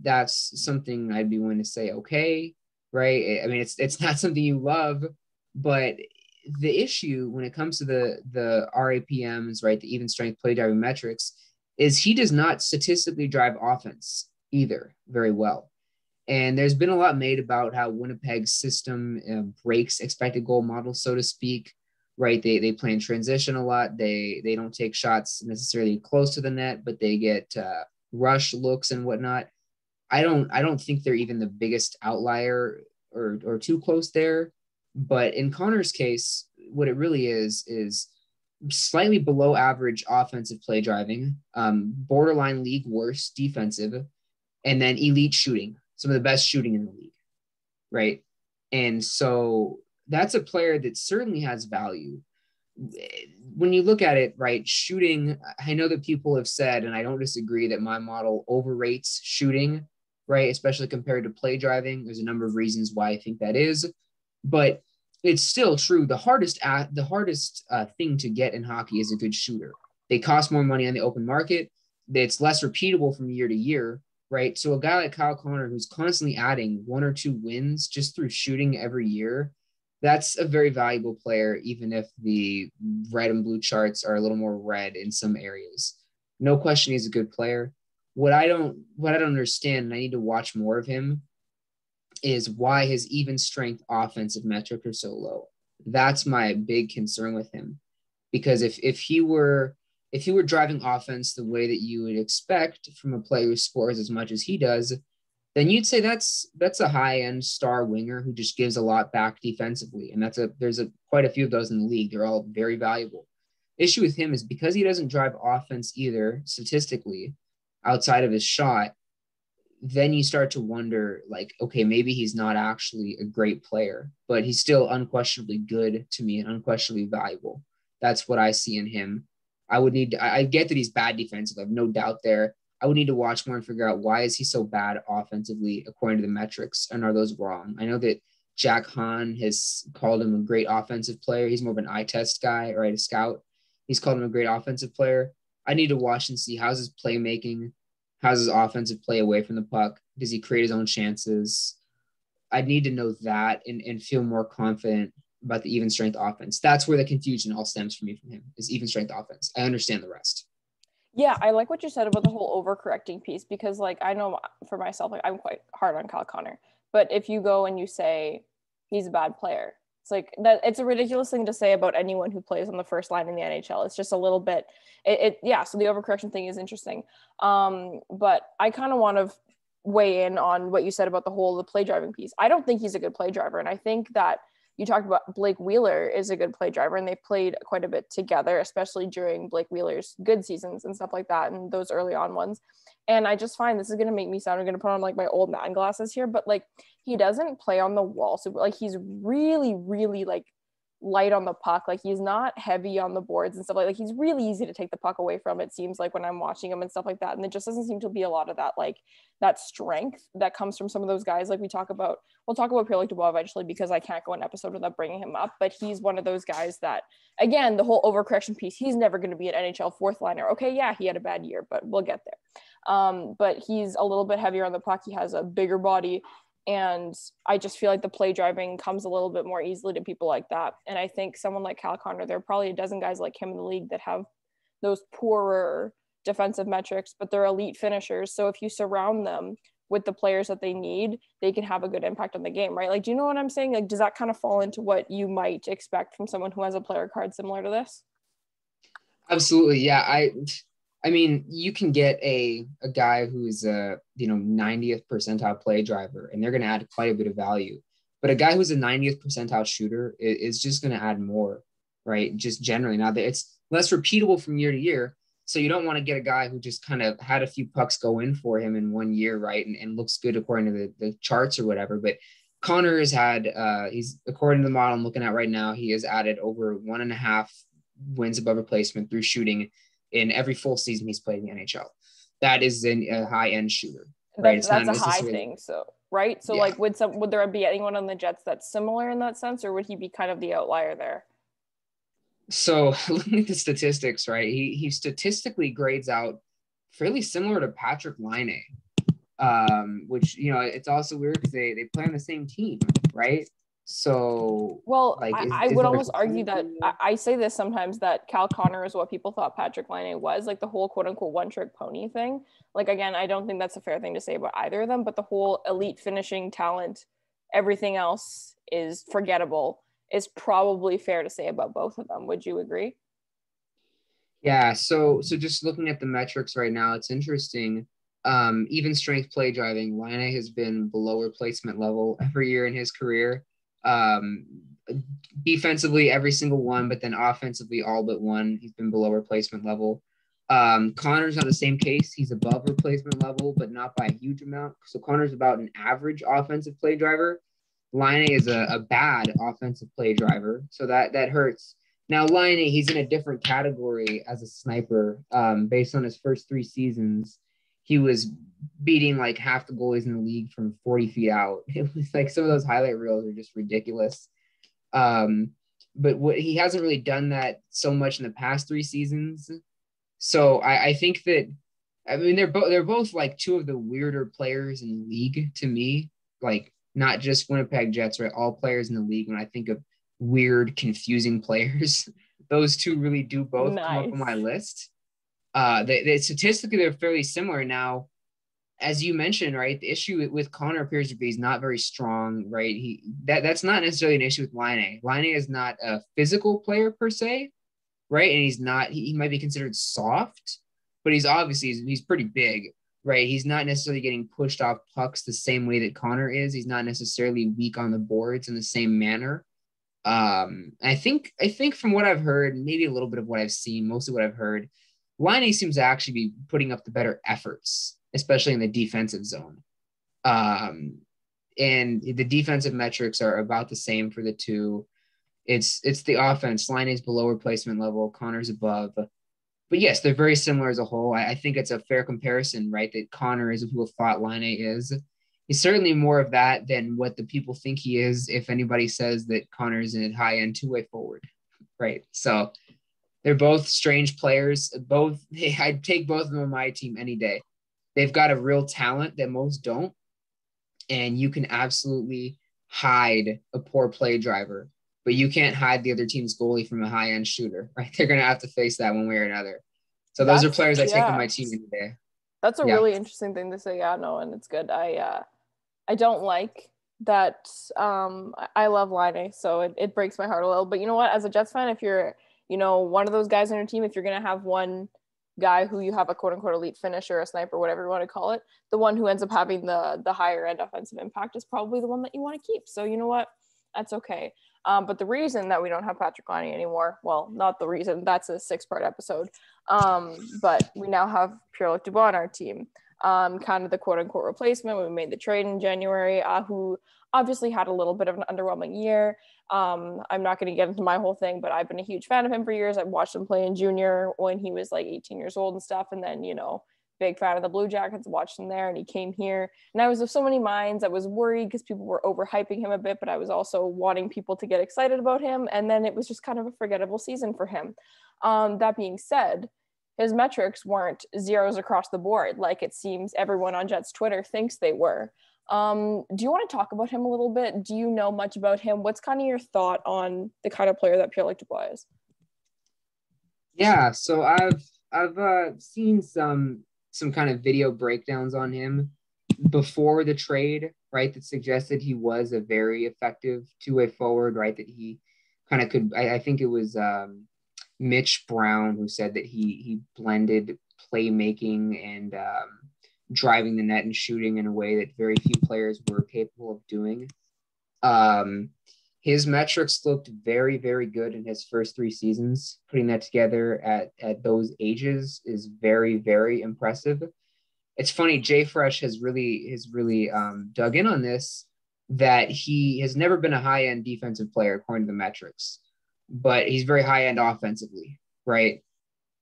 That's something I'd be willing to say, okay, right? I mean, it's not something you love, but the issue when it comes to the RAPMs, right, the even strength play driving metrics, is he does not statistically drive offense either very well. And there's been a lot made about how Winnipeg's system breaks expected goal models, so to speak, right? They play in transition a lot. They don't take shots necessarily close to the net, but they get rush looks and whatnot. I don't think they're even the biggest outlier or too close there. But in Connor's case, what it really is slightly below average offensive play driving, borderline league worst defensive, and then elite shooting, some of the best shooting in the league, right? And so that's a player that certainly has value. When you look at it, right, shooting, I know that people have said, and I don't disagree, that my model overrates shooting, right, especially compared to play driving. There's a number of reasons why I think that is, but it's still true. The hardest thing to get in hockey is a good shooter. They cost more money on the open market. It's less repeatable from year to year, right? So a guy like Kyle Connor, who's constantly adding 1 or 2 wins just through shooting every year, that's a very valuable player, even if the red and blue charts are a little more red in some areas. No question he's a good player. What I don't understand, and I need to watch more of him, is why his even strength offensive metrics are so low. That's my big concern with him. Because if he were driving offense the way that you would expect from a player who scores as much as he does, then you'd say that's a high-end star winger who just gives a lot back defensively. And there's quite a few of those in the league. They're all very valuable. Issue with him is because he doesn't drive offense either statistically outside of his shot, then you start to wonder, like, okay, maybe he's not actually a great player, but he's still unquestionably good to me and unquestionably valuable. That's what I see in him. I get that he's bad defensive. I have no doubt there. I would need to watch more and figure out why is he so bad offensively according to the metrics, and are those wrong? I know that Jack Hahn has called him a great offensive player. He's more of an eye test guy, right? A scout. He's called him a great offensive player. I need to watch and see how's his playmaking. How's his offensive play away from the puck? Does he create his own chances? I need to know that and feel more confident about the even strength offense. That's where the confusion all stems from him, is even strength offense. I understand the rest. Yeah, I like what you said about the whole overcorrecting piece, because like I know for myself, like I'm quite hard on Kyle Connor. But if you go and you say he's a bad player, it's like that. It's a ridiculous thing to say about anyone who plays on the first line in the NHL. It's just a little bit. Yeah. So the overcorrection thing is interesting. But I kind of want to weigh in on what you said about the play driving piece. I don't think he's a good play driver, and I think that you talked about Blake Wheeler is a good play driver, and they played quite a bit together, especially during Blake Wheeler's good seasons and stuff like that, and those early on ones. And I just find this is going to make me sound, I'm going to put on like my old man glasses here, but like he doesn't play on the wall. So like he's really, really like light on the puck. Like he's not heavy on the boards and stuff like he's really easy to take the puck away from, it seems like, when I'm watching him and stuff like that. And it just doesn't seem to be a lot of that, like that strength that comes from some of those guys. Like we'll talk about Pierre-Luc Dubois eventually, because I can't go an episode without bringing him up, but he's one of those guys that, again, the whole overcorrection piece, he's never going to be an NHL fourth liner. Okay, yeah, he had a bad year, but we'll get there. But he's a little bit heavier on the puck. He has a bigger body. And I just feel like the play driving comes a little bit more easily to people like that. And I think someone like Kyle Connor, there are probably a dozen guys like him in the league that have those poorer defensive metrics, but they're elite finishers. So if you surround them with the players that they need, they can have a good impact on the game, right? Like, do you know what I'm saying? Like, does that kind of fall into what you might expect from someone who has a player card similar to this? Absolutely. Yeah. I mean, you can get a guy who's a 90th percentile play driver, and they're going to add quite a bit of value. But a guy who's a 90th percentile shooter is just going to add more, right? Just generally. Now, it's less repeatable from year to year. So you don't want to get a guy who just kind of had a few pucks go in for him in 1 year, right? And looks good according to the charts or whatever. But Connor has had, he's according to the model I'm looking at right now, he has added over 1.5 wins above replacement through shooting in every full season he's played in the NHL. That is a high-end shooter, right? It's that's not a high thing. So, right. So yeah. Would there be anyone on the Jets that's similar in that sense, or would he be kind of the outlier there? So looking at the statistics, right? He statistically grades out fairly similar to Patrick Laine, which, it's also weird because they play on the same team, right? So, well, like, I would almost argue that I say this sometimes, that Cal Connor is what people thought Patrick Laine was, like the whole quote unquote one trick pony thing. Like, again, I don't think that's a fair thing to say about either of them, but the whole elite finishing talent, everything else is forgettable, is probably fair to say about both of them. Would you agree? Yeah. So just looking at the metrics right now, it's interesting. Even strength play driving, Laine has been below replacement level every year in his career. Um, Defensively, every single one, but then offensively, all but one, he's been below replacement level. Connor's on the same case. He's above replacement level, but not by a huge amount. So Connor's about an average offensive play driver. Laine is a bad offensive play driver. So that hurts. Now, Laine, he's in a different category as a sniper. Based on his first 3 seasons, he was beating like half the goalies in the league from 40 feet out. It was like some of those highlight reels are just ridiculous. But he hasn't really done that so much in the past 3 seasons. So I think that, I mean, they're both like 2 of the weirder players in the league to me. Like, not just Winnipeg Jets, right? All players in the league. When I think of weird, confusing players, those 2 really do both come up on my list. They statistically, they're fairly similar. Now, as you mentioned, right, the issue with Connor appears to be he's not very strong, right? That's not necessarily an issue with Laine. Laine is not a physical player per se, right? And he might be considered soft, but he's pretty big, right? He's not necessarily getting pushed off pucks the same way that Connor is. He's not necessarily weak on the boards in the same manner. I think from what I've heard, maybe a little bit of what I've seen, mostly what I've heard, Laine seems to actually be putting up the better efforts, especially in the defensive zone. And the defensive metrics are about the same for the 2. It's the offense. Laine is below replacement level. Connor's above. But yes, they're very similar as a whole. I think it's a fair comparison, right? That Connor is who thought Laine is. He's certainly more of that than what the people think he is. If anybody says that Connor's a high-end 2-way forward, right? So they're both strange players. I'd take both of them on my team any day. They've got a real talent that most don't, and you can absolutely hide a poor play driver, but you can't hide the other team's goalie from a high-end shooter, right? They're going to have to face that one way or another. So those are players I take on my team any day. That's a really interesting thing to say. Yeah, no, and it's good. I don't like that. I love Laine, so it breaks my heart a little. But you know what? As a Jets fan, if you're, one of those guys on your team, if you're going to have one guy who you have a quote unquote elite finisher, a sniper, whatever you want to call it, the one who ends up having the higher end offensive impact is probably the one that you want to keep. So you know what? That's okay. But the reason that we don't have Patrick Laine anymore, well, not the reason, that's a 6-part episode. But we now have Pierre-Luc Dubois on our team. Kind of the quote unquote replacement when we made the trade in January, who obviously had a little bit of an underwhelming year. I'm not going to get into my whole thing, but I've been a huge fan of him for years. I've watched him play in junior when he was like 18 years old and stuff. And then, big fan of the Blue Jackets, watched him there, and he came here. And I was of so many minds. I was worried because people were overhyping him a bit, but I was also wanting people to get excited about him. And then it was just kind of a forgettable season for him. That being said, his metrics weren't zeros across the board like it seems everyone on Jets Twitter thinks they were. Do you want to talk about him a little bit? Do you know much about him? What's kind of your thought on the kind of player that Pierre-Luc Dubois is? Yeah, so I've seen some kind of video breakdowns on him before the trade, right, that suggested he was a very effective 2-way forward, right, that he kind of could, I think it was Mitch Brown who said that he blended playmaking and driving the net and shooting in a way that very few players were capable of doing. His metrics looked very, very good in his first 3 seasons. Putting that together at those ages is very, very impressive. It's funny, JFresh has really dug in on this, that he has never been a high-end defensive player according to the metrics, but he's very high-end offensively, right?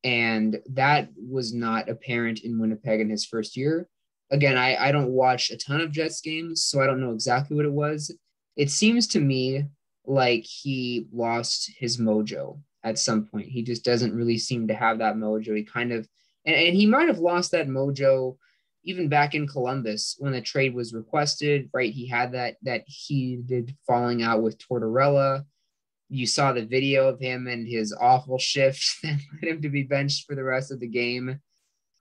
And that was not apparent in Winnipeg in his first year. Again, I don't watch a ton of Jets games, so I don't know exactly what it was. It seems to me like he lost his mojo at some point. He just doesn't really seem to have that mojo. He kind of, and he might have lost that mojo even back in Columbus when the trade was requested, right? He had that heated falling out with Tortorella. You saw the video of him and his awful shift that led him to be benched for the rest of the game.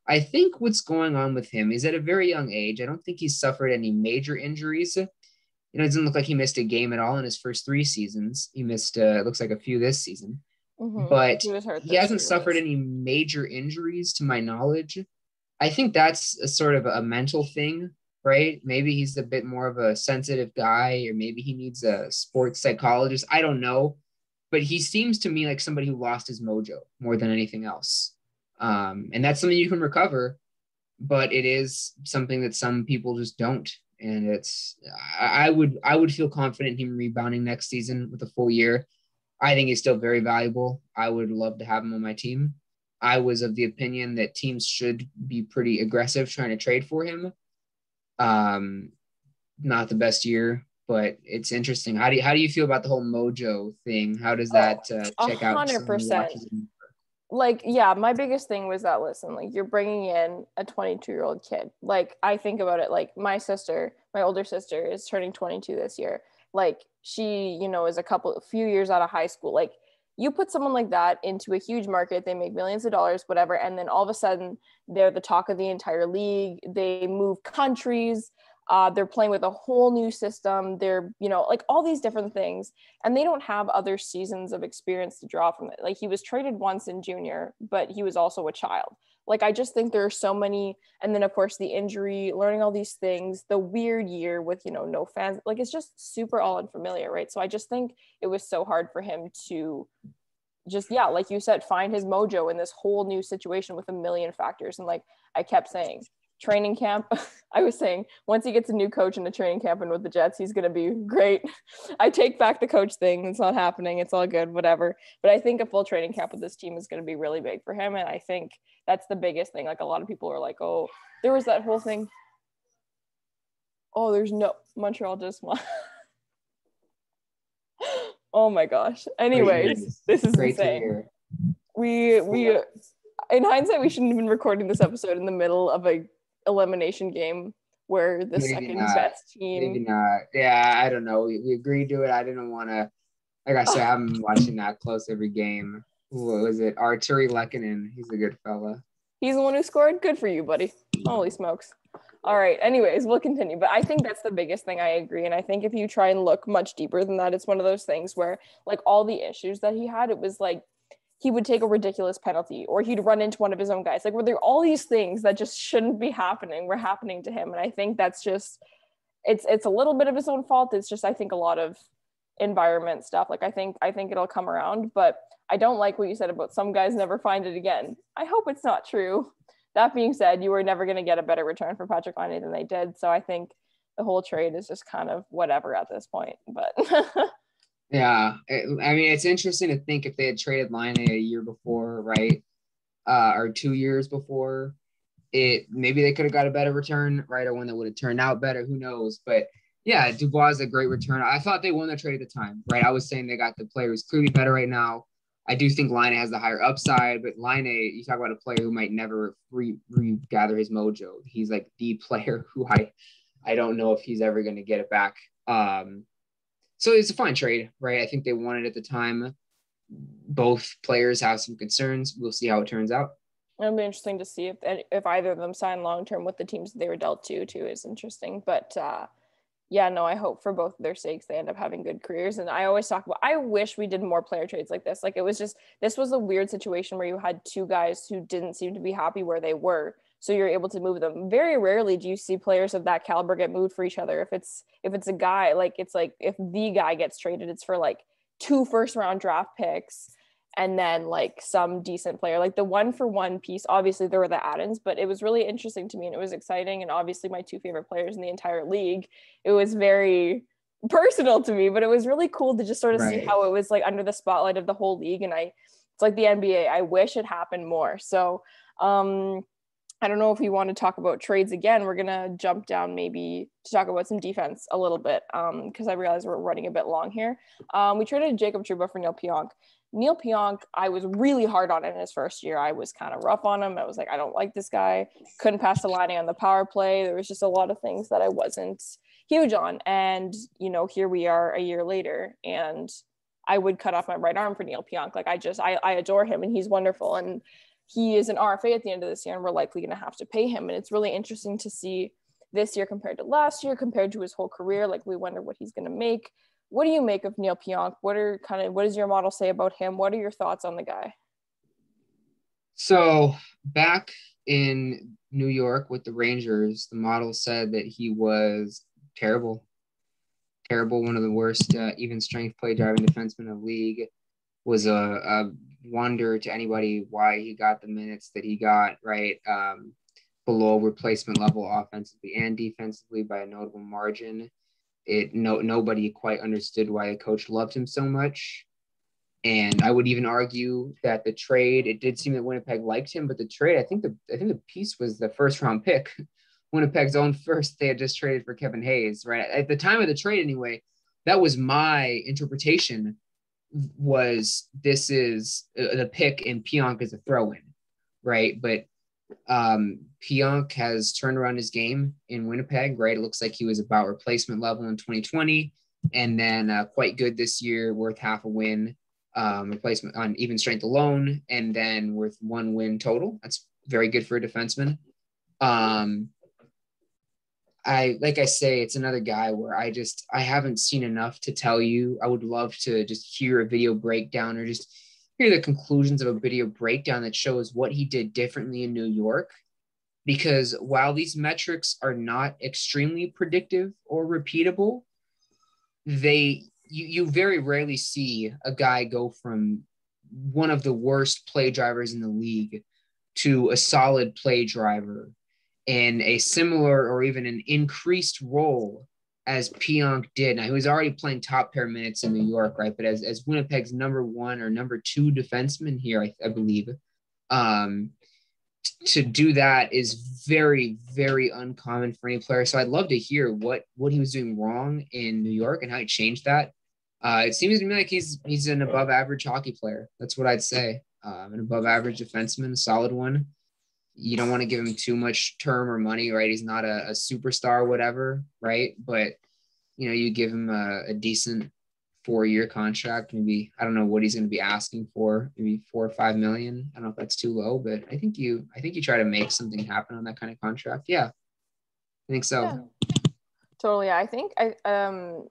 I think what's going on with him is at a very young age. I don't think he's suffered any major injuries. It doesn't look like he missed a game at all in his first 3 seasons. He missed, it looks like a few this season. Mm-hmm. But he hasn't suffered any major injuries to my knowledge. I think that's a sort of a mental thing, right? Maybe he's a bit more of a sensitive guy, or maybe he needs a sports psychologist. I don't know. But he seems to me like somebody who lost his mojo more than anything else. And that's something you can recover, but it is something that some people just don't. And I would feel confident in him rebounding next season with a full year. I think he's still very valuable. I would love to have him on my team. I was of the opinion that teams should be pretty aggressive trying to trade for him. Not the best year, but it's interesting. How do you feel about the whole mojo thing? How does that check out? 100%. Like, yeah, my biggest thing was that, listen, like, you're bringing in a 22-year-old kid. Like, I think about it, like, my older sister is turning 22 this year. Like, she, is a few years out of high school. Like, you put someone like that into a huge market, they make millions of dollars, whatever, and then all of a sudden they're the talk of the entire league. They move countries. They're playing with a whole new system. They're, like, all these different things, and they don't have other seasons of experience to draw from it. Like, he was traded once in junior, but he was also a child. Like, I just think there are so many, and then of course the injury, learning all these things, the weird year with, no fans, like, it's just super all unfamiliar, right? So I just think it was so hard for him to just, yeah, like you said, find his mojo in this whole new situation with a million factors. And like I kept saying, training camp, I was saying, once he gets a new coach in the training camp and with the Jets, he's going to be great. I take back the coach thing. It's not happening. It's all good, whatever. But I think a full training camp with this team is going to be really big for him. And I think that's the biggest thing. Like, a lot of people are like, oh, there was that whole thing. Oh, Montreal just won. Oh my gosh. Anyways, this is great insane. We in hindsight, we shouldn't have been recording this episode in the middle of a elimination game where the second best team. Maybe not. Yeah, I don't know. We agreed to it. I didn't want to. Like I said, I haven't been watching that close every game. What was it? Arturi Lehkonen. He's a good fella. He's the one who scored. Good for you, buddy. Holy smokes. All right. Anyways, we'll continue. But I think that's the biggest thing. I agree. And I think if you try and look much deeper than that, it's one of those things where, like, all the issues that he had, it was like he would take a ridiculous penalty or he'd run into one of his own guys. Like, were there all these things that just shouldn't be happening were happening to him. And I think that's just, it's a little bit of his own fault. It's just, I think, a lot of environment stuff. Like, I think it'll come around, but I don't like what you said about some guys never find it again. I hope it's not true. That being said, you were never going to get a better return for Patrik Laine than they did. So I think the whole trade is just kind of whatever at this point, but yeah, I mean, it's interesting to think if they had traded Laine a year before, right? Or 2 years before, maybe they could have got a better return, right? Or one that would have turned out better. Who knows? But yeah, Dubois is a great return. I thought they won the trade at the time, right? I was saying they got the player who's clearly better right now. I do think Laine has the higher upside, but Laine, you talk about a player who might never regather his mojo. He's like the player who I don't know if he's ever going to get it back. So it's a fine trade, right? I think they won it at the time. Both players have some concerns. We'll see how it turns out. It'll be interesting to see if either of them sign long-term with the teams that they were dealt to, too, is interesting. But Yeah, no, I hope for both of their sakes they end up having good careers. And I always talk about, I wish we did more player trades like this. Like, it was just, this was a weird situation where you had two guys who didn't seem to be happy where they were. So you're able to move them. Very rarely do you see players of that caliber get moved for each other. If it's a guy, like, it's like if the guy gets traded, it's for like 2 first-round draft picks and then like some decent player. Like the 1-for-1 piece, obviously there were the add-ins, but it was really interesting to me and it was exciting. And obviously my 2 favorite players in the entire league, it was very personal to me, but it was really cool to just sort of see how it was like under the spotlight of the whole league. And it's like the NBA, I wish it happened more. So I don't know if we want to talk about trades again. We're going to jump down maybe to talk about some defense a little bit because I realize we're running a bit long here. We traded Jacob Trouba for Neil Pionk. Neil Pionk, I was really hard on in his first year. I was kind of rough on him. I was like, I don't like this guy. Couldn't pass the line on the power play. There was just a lot of things that I wasn't huge on. And, here we are a year later and I would cut off my right arm for Neil Pionk. Like I adore him and he's wonderful. And he is an RFA at the end of this year and we're likely going to have to pay him. And it's really interesting to see this year compared to last year, compared to his whole career. Like we wonder what he's going to make. What do you make of Neil Pionk? What does your model say about him? What are your thoughts on the guy? So back in New York with the Rangers, the model said that he was terrible, one of the worst even strength play driving defensemen in the league. Was a wonder to anybody why he got the minutes that he got, right? Below replacement level offensively and defensively by a notable margin. Nobody quite understood why a coach loved him so much. And I would even argue that the trade, it did seem that Winnipeg liked him, but the trade, I think the piece was the first round pick. Winnipeg's own first, they had just traded for Kevin Hayes, right? At the time of the trade anyway, that was my interpretation, was this is the pick and Pionk is a throw-in, right? But Pionk has turned around his game in Winnipeg, right? It looks like he was about replacement level in 2020 and then quite good this year, worth half a win, replacement on even strength alone, and then worth 1 win total. That's very good for a defenseman. Like I say, it's another guy where I haven't seen enough to tell you. I would love to just hear a video breakdown or just hear the conclusions of a video breakdown that shows what he did differently in New York. Because while these metrics are not extremely predictive or repeatable, you very rarely see a guy go from one of the worst play drivers in the league to a solid play driver in a similar or even an increased role as Pionk did. Now, he was already playing top pair minutes in New York, right? But as Winnipeg's number 1 or number 2 defenseman here, I believe, to do that is very, very uncommon for any player. So I'd love to hear what he was doing wrong in New York and how he changed that. It seems to me like he's an above average hockey player. That's what I'd say. An above average defenseman, a solid one. You don't want to give him too much term or money, right? He's not a superstar or whatever, right? But, you give him a decent 4-year contract. Maybe, I don't know what he's going to be asking for, maybe $4 or $5 million. I don't know if that's too low, but I think you try to make something happen on that kind of contract. Yeah, I think so. Yeah. Totally. I think I don't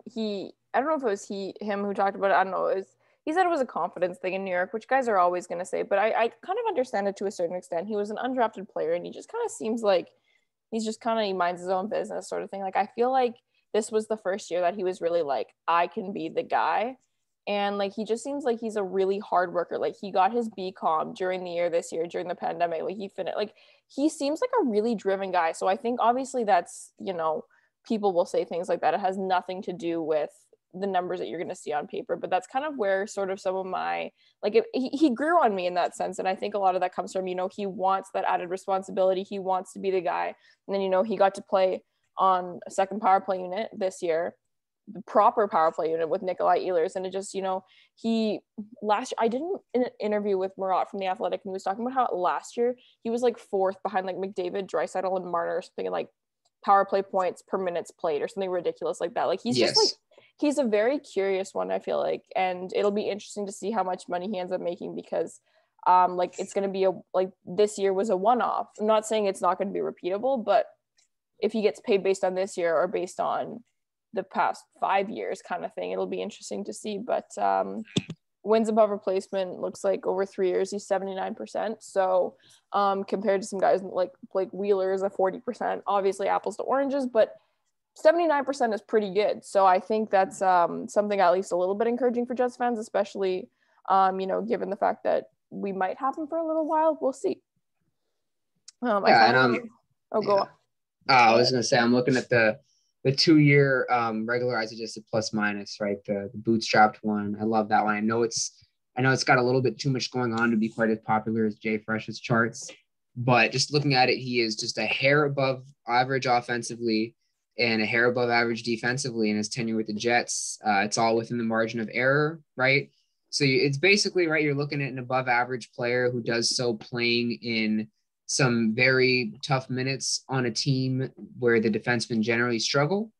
know if it was him who talked about it. I don't know. He said it was a confidence thing in New York, which guys are always going to say, but I kind of understand it to a certain extent. He was an undrafted player and he just kind of seems like he minds his own business sort of thing. Like, I feel like this was the first year that he was really like, I can be the guy. And like, he just seems like he's a really hard worker. Like, he got his BCom during the year this year, during the pandemic. Like, he seems like a really driven guy. So I think obviously that's, people will say things like that. It has nothing to do with the numbers that you're going to see on paper, but that's kind of where sort of some of my, like, he grew on me in that sense. And I think a lot of that comes from, he wants that added responsibility. He wants to be the guy. And then, he got to play on a second power play unit this year, the proper power play unit with Nikolaj Ehlers. And it just, I did an interview with Murat from The Athletic, and he was talking about how last year he was like 4th behind like McDavid, Draisaitl, and Marner or something, like power play points per minutes played or something ridiculous like that. Like, he's just like, he's a very curious one, I feel like, and it'll be interesting to see how much money he ends up making because like, it's going to be this year was a one-off. I'm not saying it's not going to be repeatable, but if he gets paid based on this year or based on the past 5 years kind of thing. It'll be interesting to see, but wins above replacement looks like over 3 years he's 79%. So compared to some guys like Blake Wheeler is a 40%, obviously apples to oranges, but 79% is pretty good. So I think that's something at least a little bit encouraging for Jets fans, especially, given the fact that we might have him for a little while. We'll see. Go on. I was going to say, I'm looking at the 2-year regularized adjusted plus minus, right? The bootstrapped one. I love that one. I know it's got a little bit too much going on to be quite as popular as JFresh's charts, but just looking at it, he is just a hair above average offensively and a hair above average defensively in his tenure with the Jets. It's all within the margin of error, right? So it's basically, right, you're looking at an above average player who does so playing in some very tough minutes on a team where the defensemen generally struggle.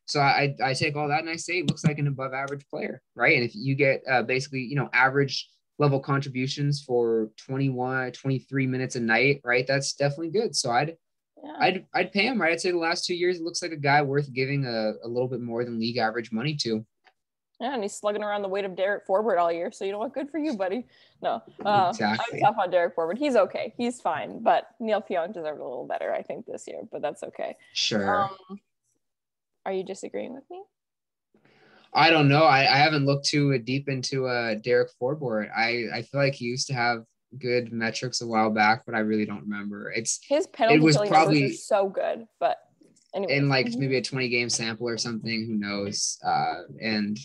So I take all that and I say it looks like an above average player, right? And if you get basically, average level contributions for 21, 23 minutes a night, right, that's definitely good. So I'd pay him, right? I'd say the last 2 years, it looks like a guy worth giving a little bit more than league average money to. Yeah, and he's slugging around the weight of Derek Forbort all year. So you know what? Good for you, buddy. No, exactly. I'm tough on Derek Forbort. He's okay. He's fine. But Neil Pionk deserved a little better, I think, this year. But that's okay. Sure. Are you disagreeing with me? I don't know. I haven't looked too deep into Derek Forbort. I feel like he used to have good metrics a while back, but I really don't remember. His penalty killing numbers are so good, but anyway. In like maybe a 20-game sample or something, who knows? And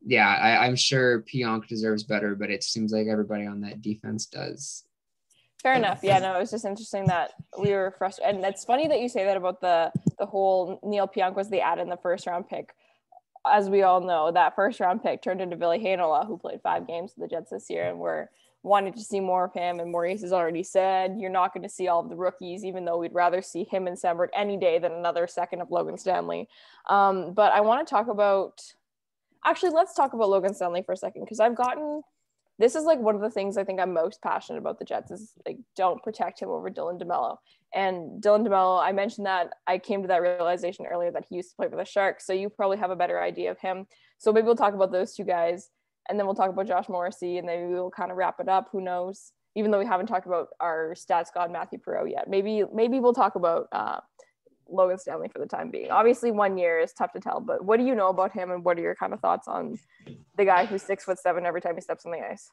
yeah, I'm sure Pionk deserves better, but it seems like everybody on that defense does. Fair enough. Yeah, no, it was just interesting that we were frustrated. And it's funny that you say that about the whole Neil Pionk was the add in the first round pick. As we all know, that first round pick turned into Ville Heinola, who played 5 games for the Jets this year, and we're wanting to see more of him. And Maurice has already said you're not going to see all of the rookies, even though we'd rather see him and Samberg any day than another second of Logan Stanley. But I want to talk about – actually, let's talk about Logan Stanley for a second, because this is like one of the things I think I'm most passionate about the Jets is like, don't protect him over Dylan DeMello. And Dylan DeMello, I mentioned that I came to that realization earlier that he used to play for the Sharks. So you probably have a better idea of him. So maybe we'll talk about those two guys, and then we'll talk about Josh Morrissey, and then we'll kind of wrap it up. Who knows? Even though we haven't talked about our stats god Matthew Perreault yet, maybe we'll talk about Logan Stanley for the time being. Obviously 1 year is tough to tell, but what do you know about him, and what are your kind of thoughts on the guy who's 6'7" every time he steps on the ice?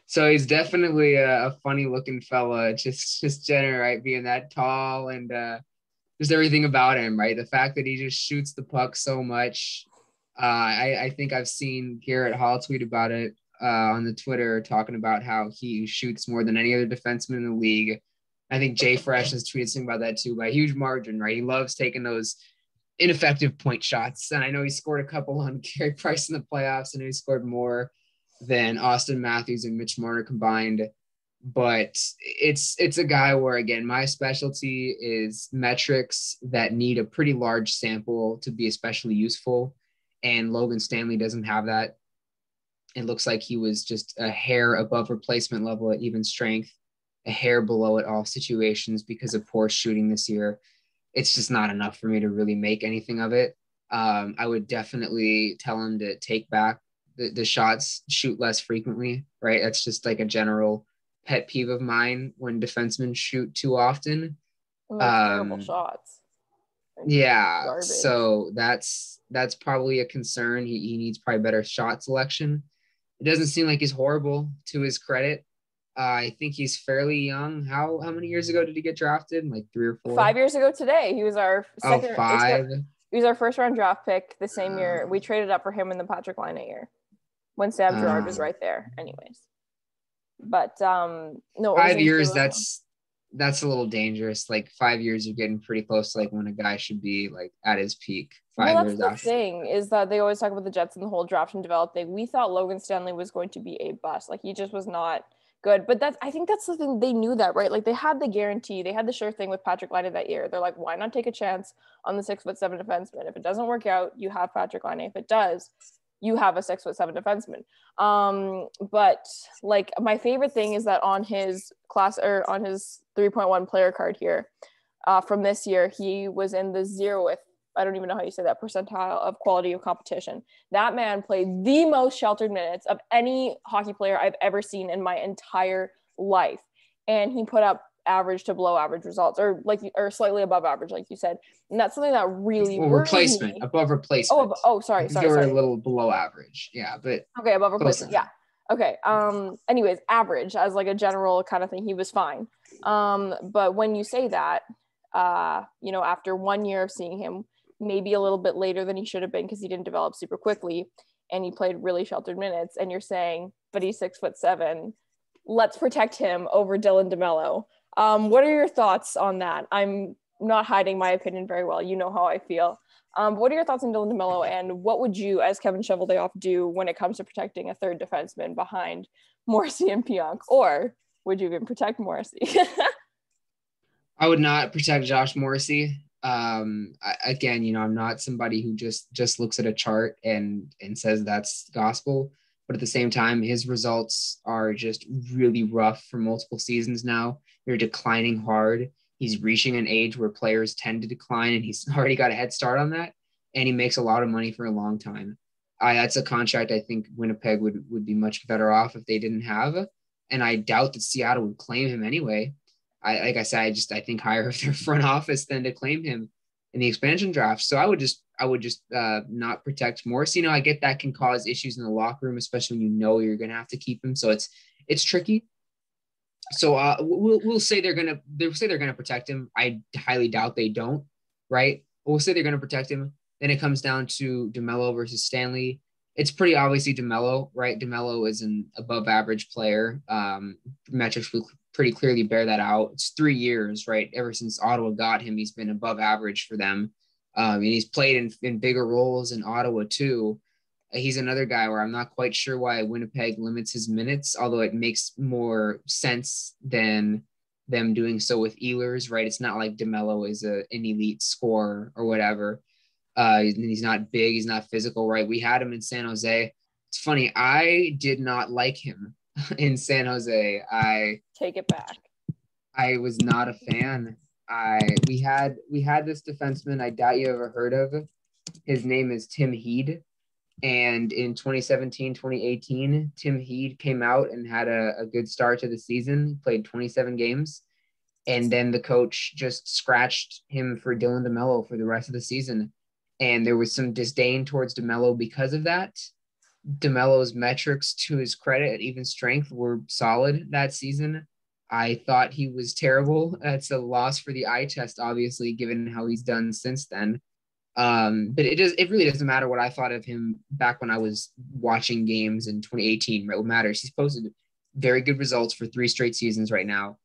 So he's definitely a funny looking fella, just generally, right, being that tall and just everything about him, right? The fact that he just shoots the puck so much. I think I've seen Garrett Hall tweet about it on the Twitter, talking about how he shoots more than any other defenseman in the league. I think JFresh has tweeted something about that too, by a huge margin, right? He loves taking those ineffective point shots. And I know he scored a couple on Carey Price in the playoffs, and he scored more than Austin Matthews and Mitch Marner combined. But it's a guy where, again, my specialty is metrics that need a pretty large sample to be especially useful. And Logan Stanley doesn't have that. It looks like he was just a hair above replacement level at even strength, a hair below at all situations because of poor shooting this year. It's just not enough for me to really make anything of it. I would definitely tell him to take back the shots, shoot less frequently, right? That's just like a general pet peeve of mine when defensemen shoot too often. Terrible shots. Yeah. Garbage. So that's probably a concern. He needs probably better shot selection. It doesn't seem like he's horrible, to his credit. I think he's fairly young. How many years ago did he get drafted? Like 3 or 4? 5 years ago today. He was our second. 5. He was our first round draft pick the same year. We traded up for him in the Patrick Laine year when Sam Girard was right there. Anyways, but no. 5 years. That's a little dangerous. Like 5 years, you're getting pretty close to like when a guy should be like at his peak. 5 years that's the thing, is that they always talk about the Jets and the whole draft and develop thing. We thought Logan Stanley was going to be a bust. Like, he just was not good. But I think that's the thing. They knew that, right? Like, they had the guarantee. They had the sure thing with Patrick Laine that year. They're like, why not take a chance on the 6'7" defenseman? If it doesn't work out, you have Patrick Laine. If it does, you have a 6'7" defenseman. But like, my favorite thing is that on his 3.1 player card here from this year, he was in the 0th I don't even know how you say that, percentile of quality of competition. That man played the most sheltered minutes of any hockey player I've ever seen in my entire life. And he put up average to below average results, or slightly above average, like you said. And that's something that really worries me. Above replacement. Sorry. You're a little below average. Yeah, but okay, above replacement. Yeah. Okay. Anyways, average as like a general kind of thing, he was fine. But when you say that, after 1 year of seeing him, maybe a little bit later than he should have been because he didn't develop super quickly and he played really sheltered minutes, and you're saying, but he's 6'7", let's protect him over Dylan DeMello. What are your thoughts on that? I'm not hiding my opinion very well. You know how I feel. What are your thoughts on Dylan DeMello, and what would you, as Kevin Cheveldayoff, do when it comes to protecting a third defenseman behind Morrissey and Pionk? Or would you even protect Morrissey? I would not protect Josh Morrissey. I'm not somebody who just looks at a chart and says that's gospel. But at the same time, his results are just really rough for multiple seasons now. They're declining hard. He's reaching an age where players tend to decline, and he's already got a head start on that. And he makes a lot of money for a long time. That's a contract I think Winnipeg would be much better off if they didn't have. And I doubt that Seattle would claim him anyway. I think higher of their front office than to claim him in the expansion draft. So I would just not protect Morrissey. I get that can cause issues in the locker room, especially when you're going to have to keep him. So it's tricky. So we'll say they're going to protect him. I highly doubt they don't, right? But we'll say they're going to protect him. Then it comes down to DeMello versus Stanley. It's pretty obviously DeMello, right? DeMello is an above average player. Metrics will pretty clearly bear that out. It's 3 years, right? Ever since Ottawa got him, he's been above average for them. And he's played in bigger roles in Ottawa too. He's another guy where I'm not quite sure why Winnipeg limits his minutes, although it makes more sense than them doing so with Ehlers, right? It's not like DeMello is an elite scorer or whatever. He's not big. He's not physical, right? We had him in San Jose. It's funny. I did not like him in San Jose. Take it back. I was not a fan. We had this defenseman I doubt you ever heard of. His name is Tim Heed. And in 2017, 2018, Tim Heed came out and had a good start to the season, played 27 games. And then the coach just scratched him for Dylan DeMello for the rest of the season. And there was some disdain towards DeMello because of that. DeMello's metrics, to his credit, at even strength, were solid that season. I thought he was terrible. That's a loss for the eye test, obviously, given how he's done since then. But it really doesn't matter what I thought of him back when I was watching games in 2018, right? What matters? He's posted very good results for 3 straight seasons right now.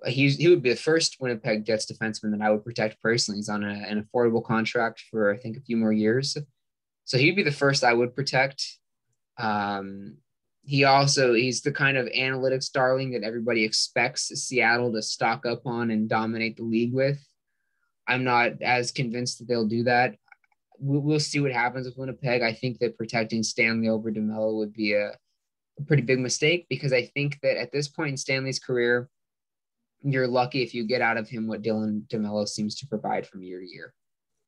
He would be the first Winnipeg Jets defenseman that I would protect personally. He's on an affordable contract for, I think, a few more years. So he'd be the first I would protect. He's the kind of analytics darling that everybody expects Seattle to stock up on and dominate the league with. I'm not as convinced that they'll do that. We'll see what happens with Winnipeg. I think that protecting Stanley over DeMello would be a pretty big mistake, because I think that at this point in Stanley's career, you're lucky if you get out of him what Dylan DeMello seems to provide from year to year.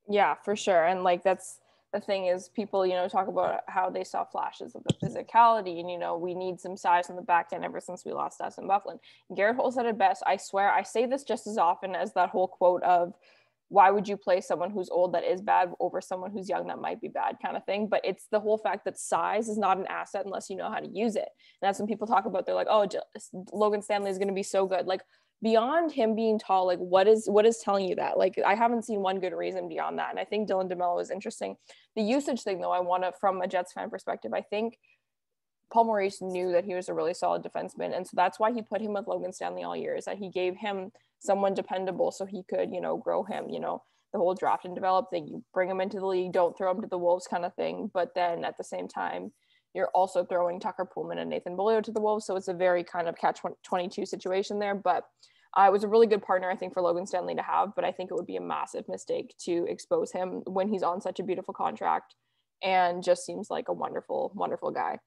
Yeah, for sure. And that's the thing is, people, talk about how they saw flashes of the physicality and, we need some size on the back end ever since we lost Dustin Byfuglien. Garrett Holt said it best. I swear I say this just as often as that whole quote of, why would you play someone who's old that is bad over someone who's young that might be bad kind of thing? But it's the whole fact that size is not an asset unless you know how to use it. And that's when people talk about, they're like, oh, Logan Stanley is going to be so good. Beyond him being tall, what is telling you that? I haven't seen one good reason beyond that. And I think Dylan DeMello is interesting. The usage thing, though, I want to, from a Jets fan perspective, I think Paul Maurice knew that he was a really solid defenseman. And so that's why he put him with Logan Stanley all year, is that he gave him someone dependable so he could, grow him, the whole draft and develop thing. You bring him into the league, don't throw him to the Wolves kind of thing. But then at the same time, you're also throwing Tucker Poolman and Nathan Beaulieu to the Wolves. So it's a very kind of catch-22 situation there. But it was a really good partner, I think, for Logan Stanley to have. But I think it would be a massive mistake to expose him when he's on such a beautiful contract and just seems like a wonderful, wonderful guy.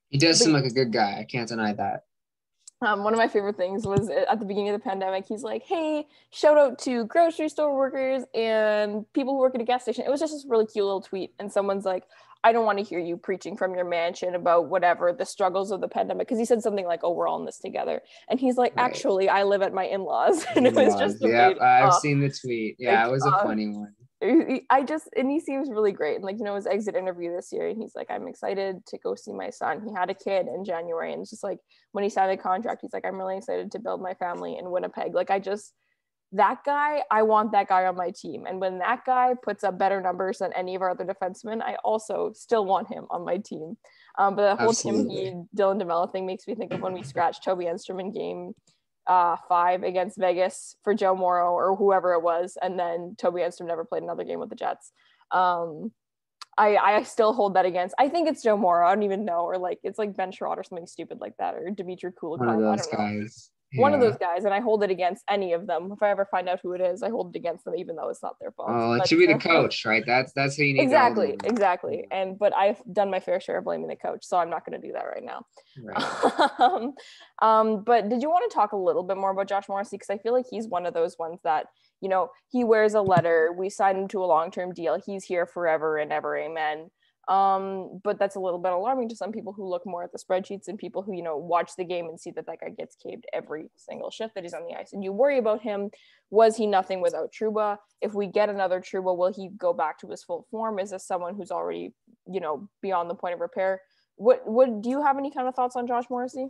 He does seem like a good guy. I can't deny that. One of my favorite things was at the beginning of the pandemic, he's like, hey, shout out to grocery store workers and people who work at a gas station. It was just this really cute little tweet. And someone's like, I don't want to hear you preaching from your mansion about whatever the struggles of the pandemic. Because he said something like, oh, we're all in this together. And he's like, Right. actually, I live at my in-laws. And it was just yeah, amazing. I've seen the tweet. Yeah, like, it was a funny one. And he seems really great. And like, his exit interview this year, and he's like, I'm excited to go see my son. He had a kid in January, and it's just like when he signed the contract, he's like, I'm really excited to build my family in Winnipeg. Like, that guy, I want that guy on my team. And when that guy puts up better numbers than any of our other defensemen, I also still want him on my team. But the whole Tim Heed, Dylan DeMello thing makes me think of when we scratched Toby Enstrom in game 5 against Vegas for Joe Morrow or whoever it was, and then Toby Enstrom never played another game with the Jets. I still hold that against, I think it's Joe Morrow, I don't even know, or like it's like Ben Sherrod or something stupid like that, or Dimitri Kulikov, one of those I don't know. guys. One of those guys, and I hold it against any of them. If I ever find out who it is, I hold it against them, even though it's not their fault. Oh, it should be the coach, right? That's who you need. Exactly. But I've done my fair share of blaming the coach, so I'm not going to do that right now. Right. But did you want to talk a little bit more about Josh Morrissey? Because I feel like he's one of those ones that, he wears a letter. We signed him to a long-term deal. He's here forever and ever. Amen. But that's a little bit alarming to some people who look more at the spreadsheets and people who, watch the game and see that guy gets caved every single shift that he's on the ice. And you worry about him. Was he nothing without Trouba? If we get another Trouba, will he go back to his full form? Is this someone who's already, beyond the point of repair? Do you have any kind of thoughts on Josh Morrissey?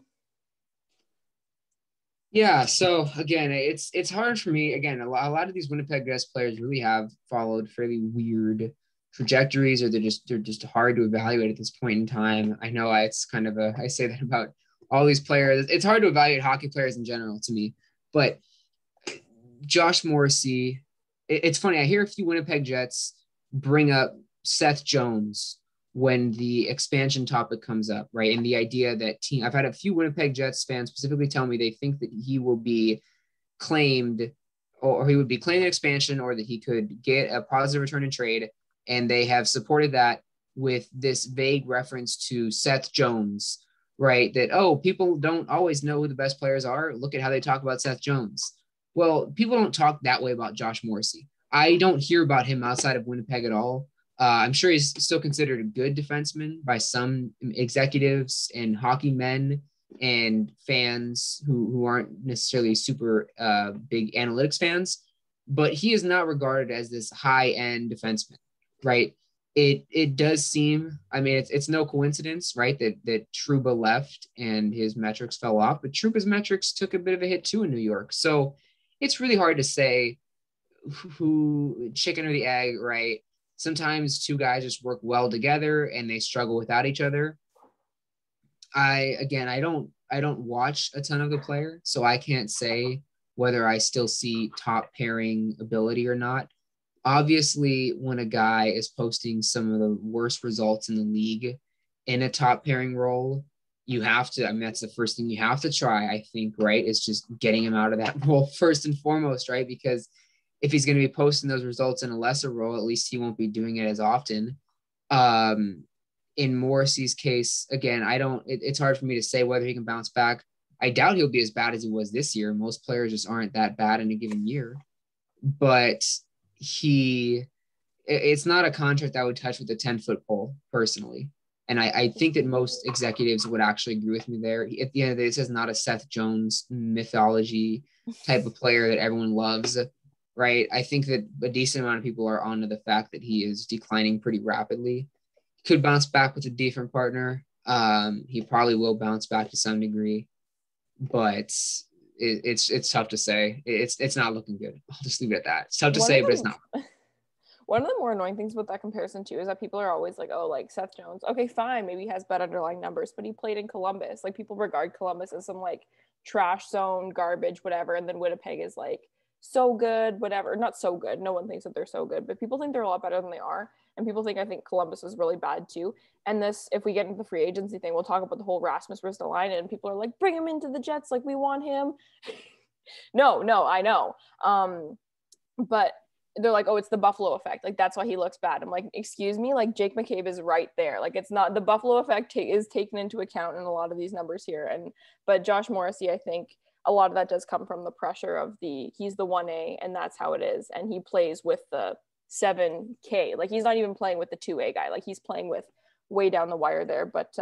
Yeah, so again, it's hard for me. Again, a lot of these Winnipeg Jets players really have followed fairly weird trajectories, or they're just hard to evaluate at this point in time. I know it's kind of I say that about all these players. It's hard to evaluate hockey players in general to me, but Josh Morrissey, it's funny. I hear a few Winnipeg Jets bring up Seth Jones when the expansion topic comes up, right? And the idea that I've had a few Winnipeg Jets fans specifically tell me they think that he will be claimed, or he would be claimed in expansion, or that he could get a positive return in trade. And they have supported that with this vague reference to Seth Jones, right? That, people don't always know who the best players are. Look at how they talk about Seth Jones. Well, people don't talk that way about Josh Morrissey. I don't hear about him outside of Winnipeg at all. I'm sure he's still considered a good defenseman by some executives and hockey men and fans who aren't necessarily super big analytics fans, but he is not regarded as this high-end defenseman, right? It does seem, I mean, it's no coincidence, right, that Trouba left and his metrics fell off, but Trouba's metrics took a bit of a hit too in New York. So it's really hard to say who chicken or the egg, right? Sometimes two guys just work well together and they struggle without each other. I don't watch a ton of the player, so I can't say whether I still see top pairing ability or not. Obviously, when a guy is posting some of the worst results in the league in a top pairing role, you have to, that's the first thing you have to try, I think, right? Is just getting him out of that role first and foremost, right? Because if he's going to be posting those results in a lesser role, at least he won't be doing it as often. In Morrissey's case, again, it's hard for me to say whether he can bounce back. I doubt he'll be as bad as he was this year. Most players just aren't that bad in a given year. But it's not a contract I would touch with a 10-foot pole personally. And I think that most executives would actually agree with me there. At the end of the day, this is not a Seth Jones mythology type of player that everyone loves, right? I think that a decent amount of people are onto the fact that he is declining pretty rapidly. Could bounce back with a different partner. He probably will bounce back to some degree, but it's tough to say. It's not looking good. I'll just leave it at that. It's tough to say, but it's not. One of the more annoying things with that comparison too is that people are always like, oh, like Seth Jones, okay, fine, maybe he has bad underlying numbers, but he played in Columbus. Like people regard Columbus as some like trash zone, garbage, whatever, and then Winnipeg is like so good, whatever. Not so good. No one thinks that they're so good, but people think they're a lot better than they are. And people think, I think Columbus was really bad too. And this, if we get into the free agency thing, we'll talk about the whole Rasmus Ristolainen, and people are like, bring him into the Jets, like we want him. No, I know. But they're like, oh, it's the Buffalo effect. Like, that's why he looks bad. I'm like, excuse me? Like, Jake McCabe is right there. Like, it's not, the Buffalo effect is taken into account in a lot of these numbers here. But Josh Morrissey, I think a lot of that does come from the pressure of he's the 1A and that's how it is. And he plays with the 7K. Like, he's not even playing with the 2A guy. Like, he's playing with way down the wire there. But,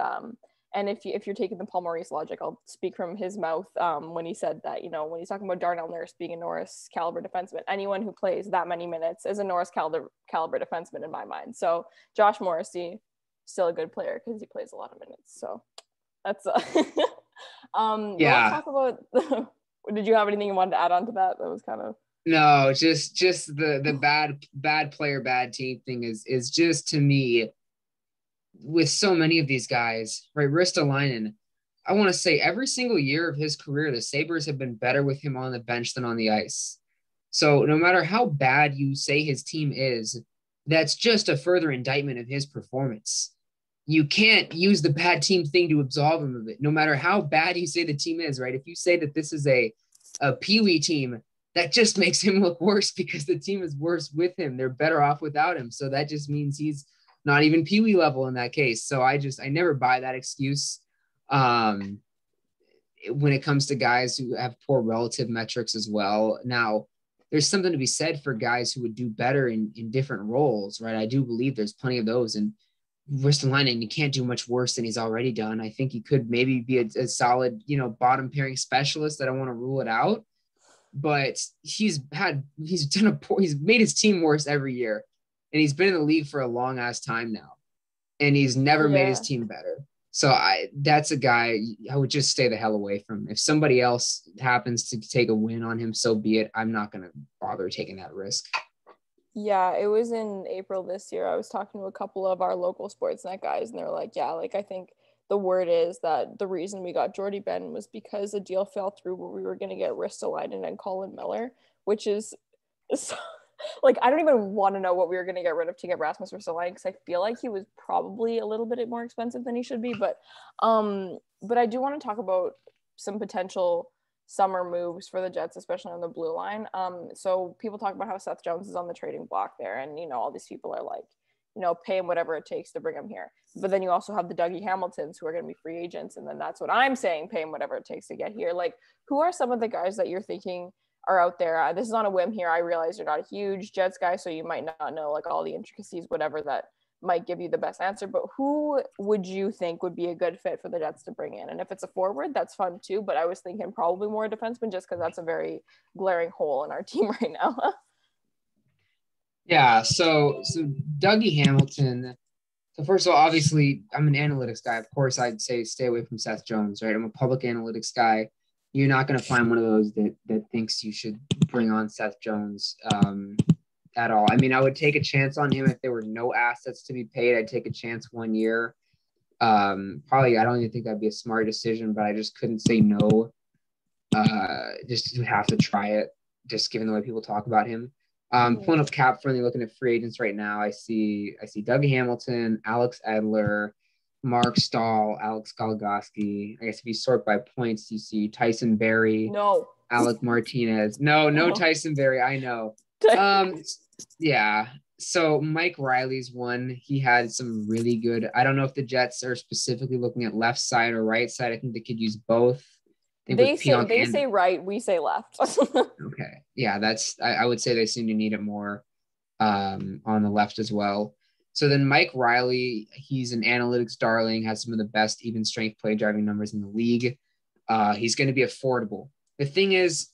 and if you're taking the Paul Maurice logic, I'll speak from his mouth when he said that, when he's talking about Darnell Nurse being a Norris caliber defenseman, anyone who plays that many minutes is a Norris caliber defenseman in my mind. So Josh Morrissey, still a good player because he plays a lot of minutes. So that's Yeah. Let's talk about did you have anything you wanted to add on to that? That was kind of no, just the bad player, bad team thing is just, to me, with so many of these guys, right? Ristolainen, I want to say every single year of his career, the Sabres have been better with him on the bench than on the ice. So no matter how bad you say his team is, that's just a further indictment of his performance. You can't use the bad team thing to absolve him of it, no matter how bad you say the team is, right? If you say that this is a peewee team, that just makes him look worse because the team is worse with him. They're better off without him. So that just means he's not even peewee level in that case. So I never buy that excuse when it comes to guys who have poor relative metrics as well. Now, there's something to be said for guys who would do better in different roles, right? I do believe there's plenty of those. And Ristolainen, he can't do much worse than he's already done. I think he could maybe be a solid, bottom pairing specialist. I don't want to rule it out, but he's made his team worse every year. And he's been in the league for a long ass time now, and he's never made his team better. So that's a guy I would just stay the hell away from. If somebody else happens to take a win on him, so be it. I'm not going to bother taking that risk. Yeah, it was in April this year. I was talking to a couple of our local Sportsnet guys, and they're like, yeah, like, I think the word is that the reason we got Jordy Ben was because a deal fell through where we were going to get Ristolainen and Colin Miller, which is like, I don't even want to know what we were going to get rid of to get Rasmus Ristolainen, because I feel like he was probably a little bit more expensive than he should be. But I do want to talk about some potential summer moves for the Jets, especially on the blue line. So people talk about how Seth Jones is on the trading block there, and all these people are like, pay him whatever it takes to bring him here. But then you also have the Dougie Hamiltons who are going to be free agents, and then that's what I'm saying, pay him whatever it takes to get here. Like, who are some of the guys that you're thinking are out there? This is on a whim here. I realize you're not a huge Jets guy, so you might not know like all the intricacies, whatever, that might give you the best answer. But who would you think would be a good fit for the Jets to bring in? And if it's a forward, that's fun too. But I was thinking probably more a defenseman, just because that's a very glaring hole in our team right now. Yeah. So Dougie Hamilton. So first of all, obviously, I'm an analytics guy. Of course, I'd say stay away from Seth Jones, right? I'm a public analytics guy. You're not going to find one of those that thinks you should bring on Seth Jones at all. I mean, I would take a chance on him if there were no assets to be paid. I'd take a chance 1 year. Probably, I don't even think that'd be a smart decision, but I just couldn't say no. Just have to try it, just given the way people talk about him. Pulling up cap friendly, looking at free agents right now. I see Dougie Hamilton, Alex Edler, Mark Stahl, Alex Goligoski. I guess if you sort by points, you see Tyson Berry. No. Alec Martinez. No Tyson Berry. I know. Yeah. So Mike Riley's one. He had some really good. I don't know if the Jets are specifically looking at left side or right side. I think they could use both. They say right. We say left. Okay. Yeah, I would say they seem to need it more on the left as well. So then Mike Riley, he's an analytics darling, has some of the best even strength play driving numbers in the league. He's going to be affordable. The thing is,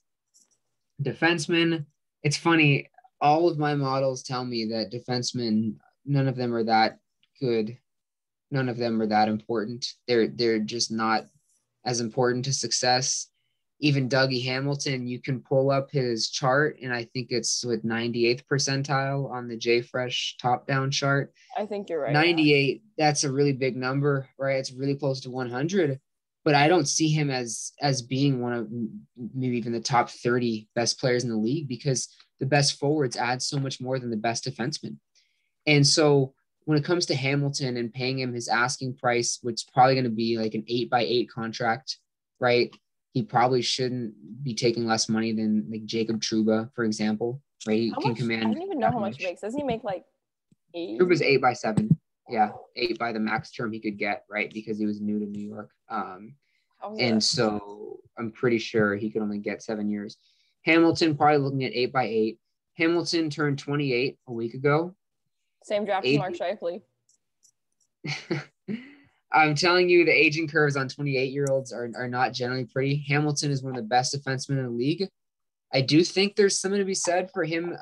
defensemen, it's funny. All of my models tell me that defensemen, none of them are that good. None of them are that important. They're just not as important to success. Even Dougie Hamilton, you can pull up his chart, and I think it's with 98th percentile on the JFresh top-down chart. I think you're right. 98, that's a really big number, right? It's really close to 100, but I don't see him as being one of maybe even the top 30 best players in the league, because the best forwards add so much more than the best defensemen. And so when it comes to Hamilton and paying him his asking price, which is probably going to be like an 8x8 contract, right? He probably shouldn't be taking less money than like Jacob Trouba, for example. right? He How can much? I command don't even know that how much he much. makes. Doesn't he make like 8? It was 8 by 7. Yeah, 8 by the max term he could get, right? Because he was new to New York. And so I'm pretty sure he could only get 7 years. Hamilton probably looking at 8 by 8. Hamilton turned 28 a week ago. Same draft as Mark Scheifele. I'm telling you, the aging curves on 28-year-olds are not generally pretty. Hamilton is one of the best defensemen in the league. I do think there's something to be said for him.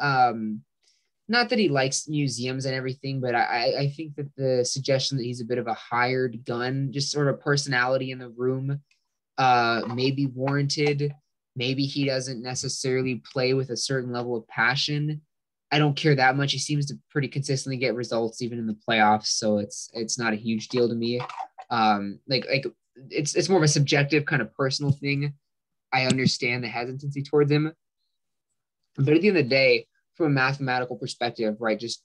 Not that he likes museums and everything, but I think that the suggestion that he's a bit of a hired gun, just sort of personality in the room, may be warranted. Maybe he doesn't necessarily play with a certain level of passion. I don't care that much. He seems to pretty consistently get results even in the playoffs, so it's not a huge deal to me. Like it's more of a subjective kind of personal thing. I understand the hesitancy towards him, but at the end of the day, from a mathematical perspective, right, just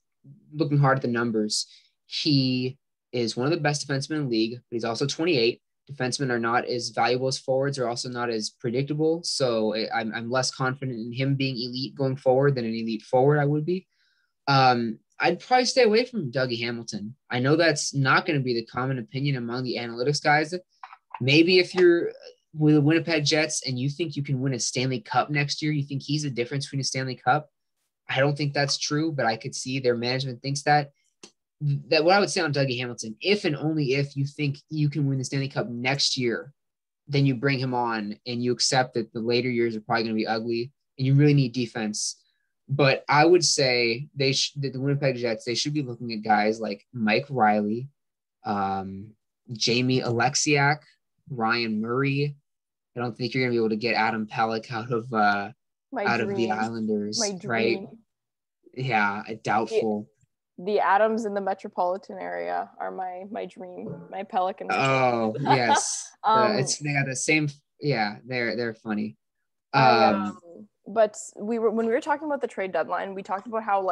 looking hard at the numbers, he is one of the best defensemen in the league, but he's also 28. Defensemen are not as valuable as forwards, are also not as predictable. So I'm less confident in him being elite going forward than an elite forward I would be. I'd probably stay away from Dougie Hamilton. I know that's not going to be the common opinion among the analytics guys. Maybe if you're with the Winnipeg Jets and you think you can win a Stanley Cup next year, you think he's the difference between a Stanley Cup. I don't think that's true, but I could see their management thinks that. That what I would say on Dougie Hamilton, if and only if you think you can win the Stanley Cup next year, then you bring him on and you accept that the later years are probably going to be ugly and you really need defense. But I would say that the Winnipeg Jets, they should be looking at guys like Mike Riley, Jamie Alexiak, Ryan Murray. I don't think you're going to be able to get Adam Pelech out of the Islanders, right? Yeah, doubtful. The Adams in the metropolitan area are my dream, my Pelican. Oh yes, they got the same. Yeah, they're funny. But when we were talking about the trade deadline, we talked about how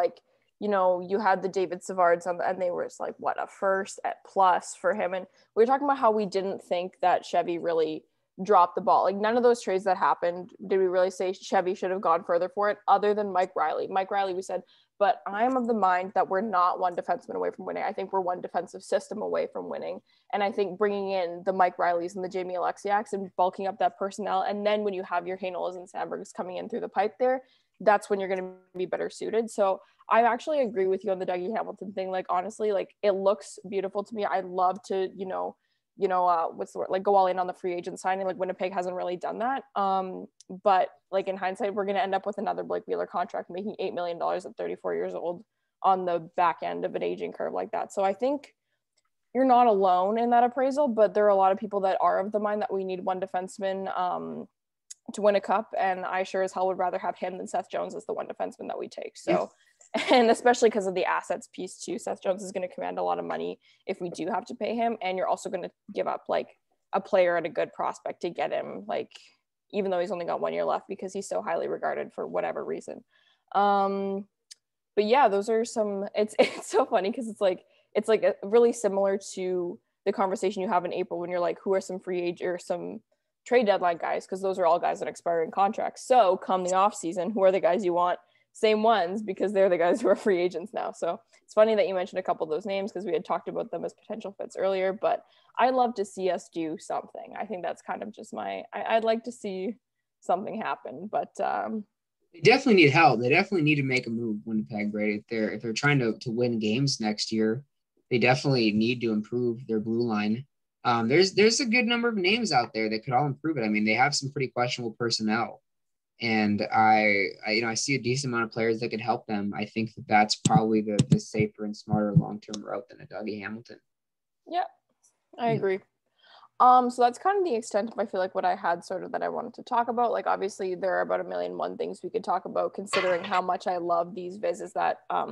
you had the David Savards and they were just like what a first at plus for him, and we were talking about how we didn't think that Chevy really dropped the ball. Like none of those trades that happened did we really say Chevy should have gone further for it, other than Mike Riley. Mike Riley, we said. But I am of the mind that we're not one defenseman away from winning. I think we're one defensive system away from winning. And I think bringing in the Mike Rileys and the Jamie Alexiaks and bulking up that personnel, and then when you have your Hainolas and Sandbergs coming in through the pipe there, that's when you're going to be better suited. So I actually agree with you on the Dougie Hamilton thing. Like, honestly, like it looks beautiful to me. I'd love to, what's the word? Like go all in on the free agent signing. Like Winnipeg hasn't really done that. But like in hindsight, we're going to end up with another Blake Wheeler contract, making $8 million at 34 years old on the back end of an aging curve like that. So I think you're not alone in that appraisal, but there are a lot of people that are of the mind that we need one defenseman to win a cup. And I sure as hell would rather have him than Seth Jones as the one defenseman that we take. So, and especially because of the assets piece too, Seth Jones is going to command a lot of money if we do have to pay him. And you're also going to give up like a player and a good prospect to get him, like, even though he's only got 1 year left because he's so highly regarded for whatever reason. But yeah, those are some, it's so funny because it's like really similar to the conversation you have in April when you're like, who are some free agent or some trade deadline guys? Because those are all guys that expire in contracts. So come the off season, who are the guys you want? Same ones, because they're the guys who are free agents now. So it's funny that you mentioned a couple of those names because we had talked about them as potential fits earlier, but I'd love to see us do something. I think that's kind of just I'd like to see something happen, but they definitely need help. They definitely need to make a move, Winnipeg, right? If they're trying to win games next year, they definitely need to improve their blue line. There's a good number of names out there that could all improve it. I mean, they have some pretty questionable personnel. And I see a decent amount of players that could help them. I think that's probably the safer and smarter long-term route than a Dougie Hamilton. Yeah, I agree. So that's kind of the extent of, I feel like, what I had sort of that I wanted to talk about. Like, obviously there are about 1,000,001 things we could talk about, considering how much I love these vises that I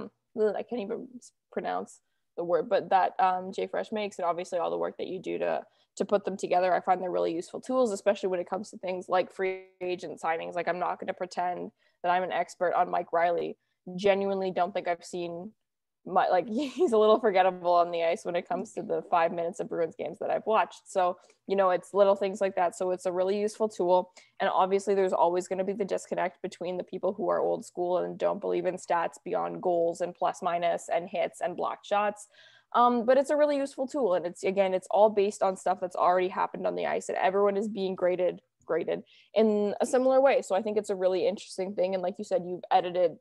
can't even pronounce the word, but that JFresh makes, and obviously all the work that you do to put them together. I find they're really useful tools, especially when it comes to things like free agent signings. Like, I'm not going to pretend that I'm an expert on Mike Riley. Genuinely don't think I've seen he's a little forgettable on the ice when it comes to the 5 minutes of Bruins games that I've watched. So, it's little things like that. So it's a really useful tool. And obviously there's always going to be the disconnect between the people who are old school and don't believe in stats beyond goals and plus minus and hits and blocked shots. But it's a really useful tool. And it's all based on stuff that's already happened on the ice, and everyone is being graded in a similar way. So I think it's a really interesting thing. And like you said, you've edited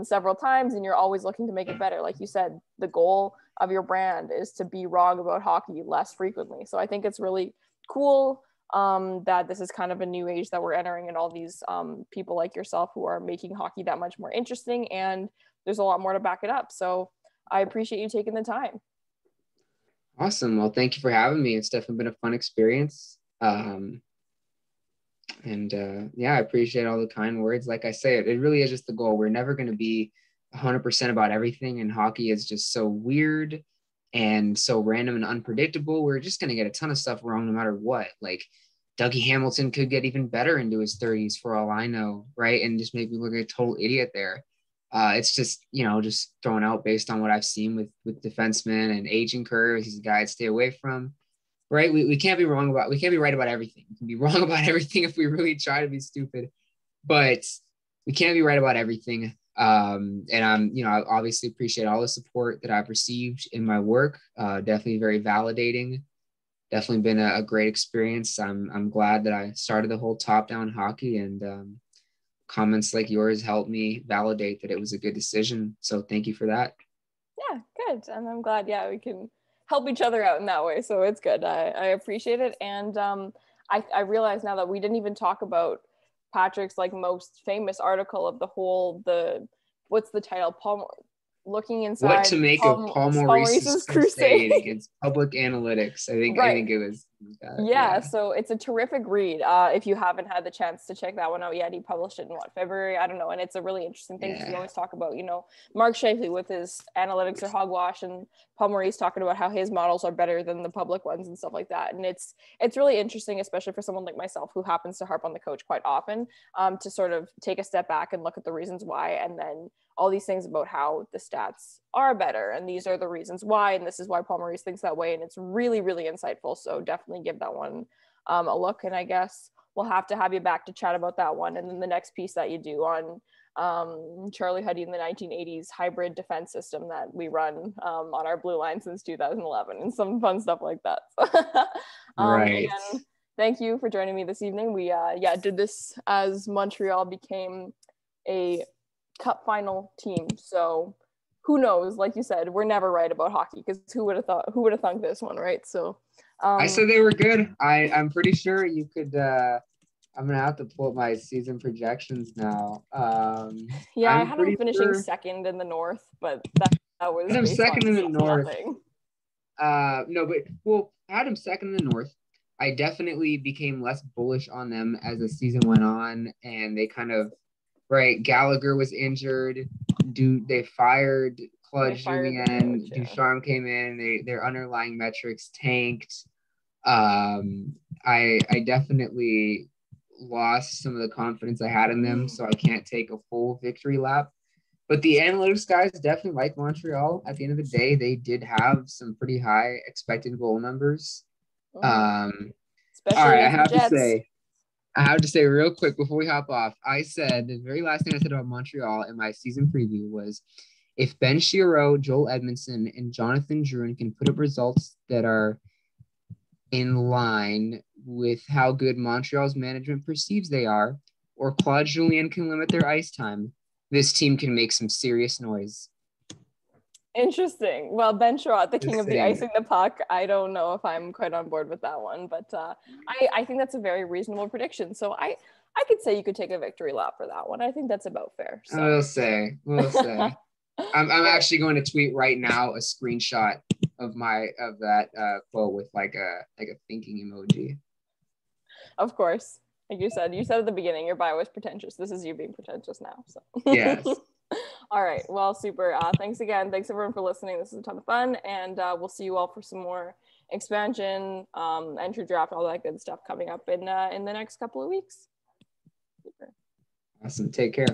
several times, and you're always looking to make it better. Like you said, the goal of your brand is to be wrong about hockey less frequently. So I think it's really cool that this is kind of a new age that we're entering, and all these people like yourself who are making hockey that much more interesting, and there's a lot more to back it up. So I appreciate you taking the time. Awesome. Well, thank you for having me. It's definitely been a fun experience. I appreciate all the kind words. Like I say, it really is just the goal. We're never going to be 100% about everything, and hockey is just so weird and so random and unpredictable. We're just going to get a ton of stuff wrong no matter what. Like Dougie Hamilton could get even better into his 30s for all I know, right? And just make me look like a total idiot there. It's just, just thrown out based on what I've seen with defensemen and aging curves. He's a guy I'd stay away from. Right. We can't be we can't be right about everything. We can be wrong about everything if we really try to be stupid, but we can't be right about everything. And I obviously appreciate all the support that I've received in my work. Definitely very validating. Definitely been a great experience. I'm glad that I started the whole top-down hockey, and comments like yours helped me validate that it was a good decision. So thank you for that. Yeah, good. And I'm glad, we can help each other out in that way. So it's good. I appreciate it. And I realize now that we didn't even talk about Patrick's most famous article of what's the title? Looking inside what to make of Paul Maurice's crusade against public analytics. I think it was yeah, so it's a terrific read. If you haven't had the chance to check that one out yet, he published it in February, I don't know, and it's a really interesting thing because we always talk about Mark Scheifele with his analytics or hogwash, and Paul Maurice talking about how his models are better than the public ones and stuff like that. And it's really interesting, especially for someone like myself who happens to harp on the coach quite often, to sort of take a step back and look at the reasons why, and then all these things about how the stats are better, and these are the reasons why, and this is why Paul Maurice thinks that way, and it's really, really insightful. So definitely give that one a look, and I guess we'll have to have you back to chat about that one, and then the next piece that you do on Charlie Huddy in the 1980s hybrid defense system that we run on our blue line since 2011, and some fun stuff like that. Right. Again, thank you for joining me this evening. We did this as Montreal became a Cup final team, so who knows? Like you said, we're never right about hockey, because who would have thunk this one, right? So I said they were good. I'm pretty sure you could. I'm gonna have to pull up my season projections now. I had them finishing second in the North, but that was I had them second in the North. Nothing. I had them second in the North. I definitely became less bullish on them as the season went on, and they kind of. Right, Gallagher was injured. They fired Claude Julien. Ducharme came in. Their underlying metrics tanked. I definitely lost some of the confidence I had in them, so I can't take a full victory lap. But the analytics guys definitely like Montreal. At the end of the day, they did have some pretty high expected goal numbers. Especially all right, I have to say real quick before we hop off, I said the very last thing I said about Montreal in my season preview was, if Ben Chiarot, Joel Edmondson, and Jonathan Drouin can put up results that are in line with how good Montreal's management perceives they are, or Claude Julien can limit their ice time, this team can make some serious noise. Interesting. Well, Ben Chiarot, the king of the icing the puck. I don't know if I'm quite on board with that one, but I think that's a very reasonable prediction. So I could say you could take a victory lap for that one. I think that's about fair. So. We'll say. I'm actually going to tweet right now a screenshot of that quote with like a thinking emoji. Of course, like you said at the beginning, your bio was pretentious. This is you being pretentious now. So yes. All right. Well, super. Thanks again. Thanks everyone for listening. This is a ton of fun, and we'll see you all for some more expansion, entry draft, all that good stuff coming up in the next couple of weeks. Super. Awesome. Take care.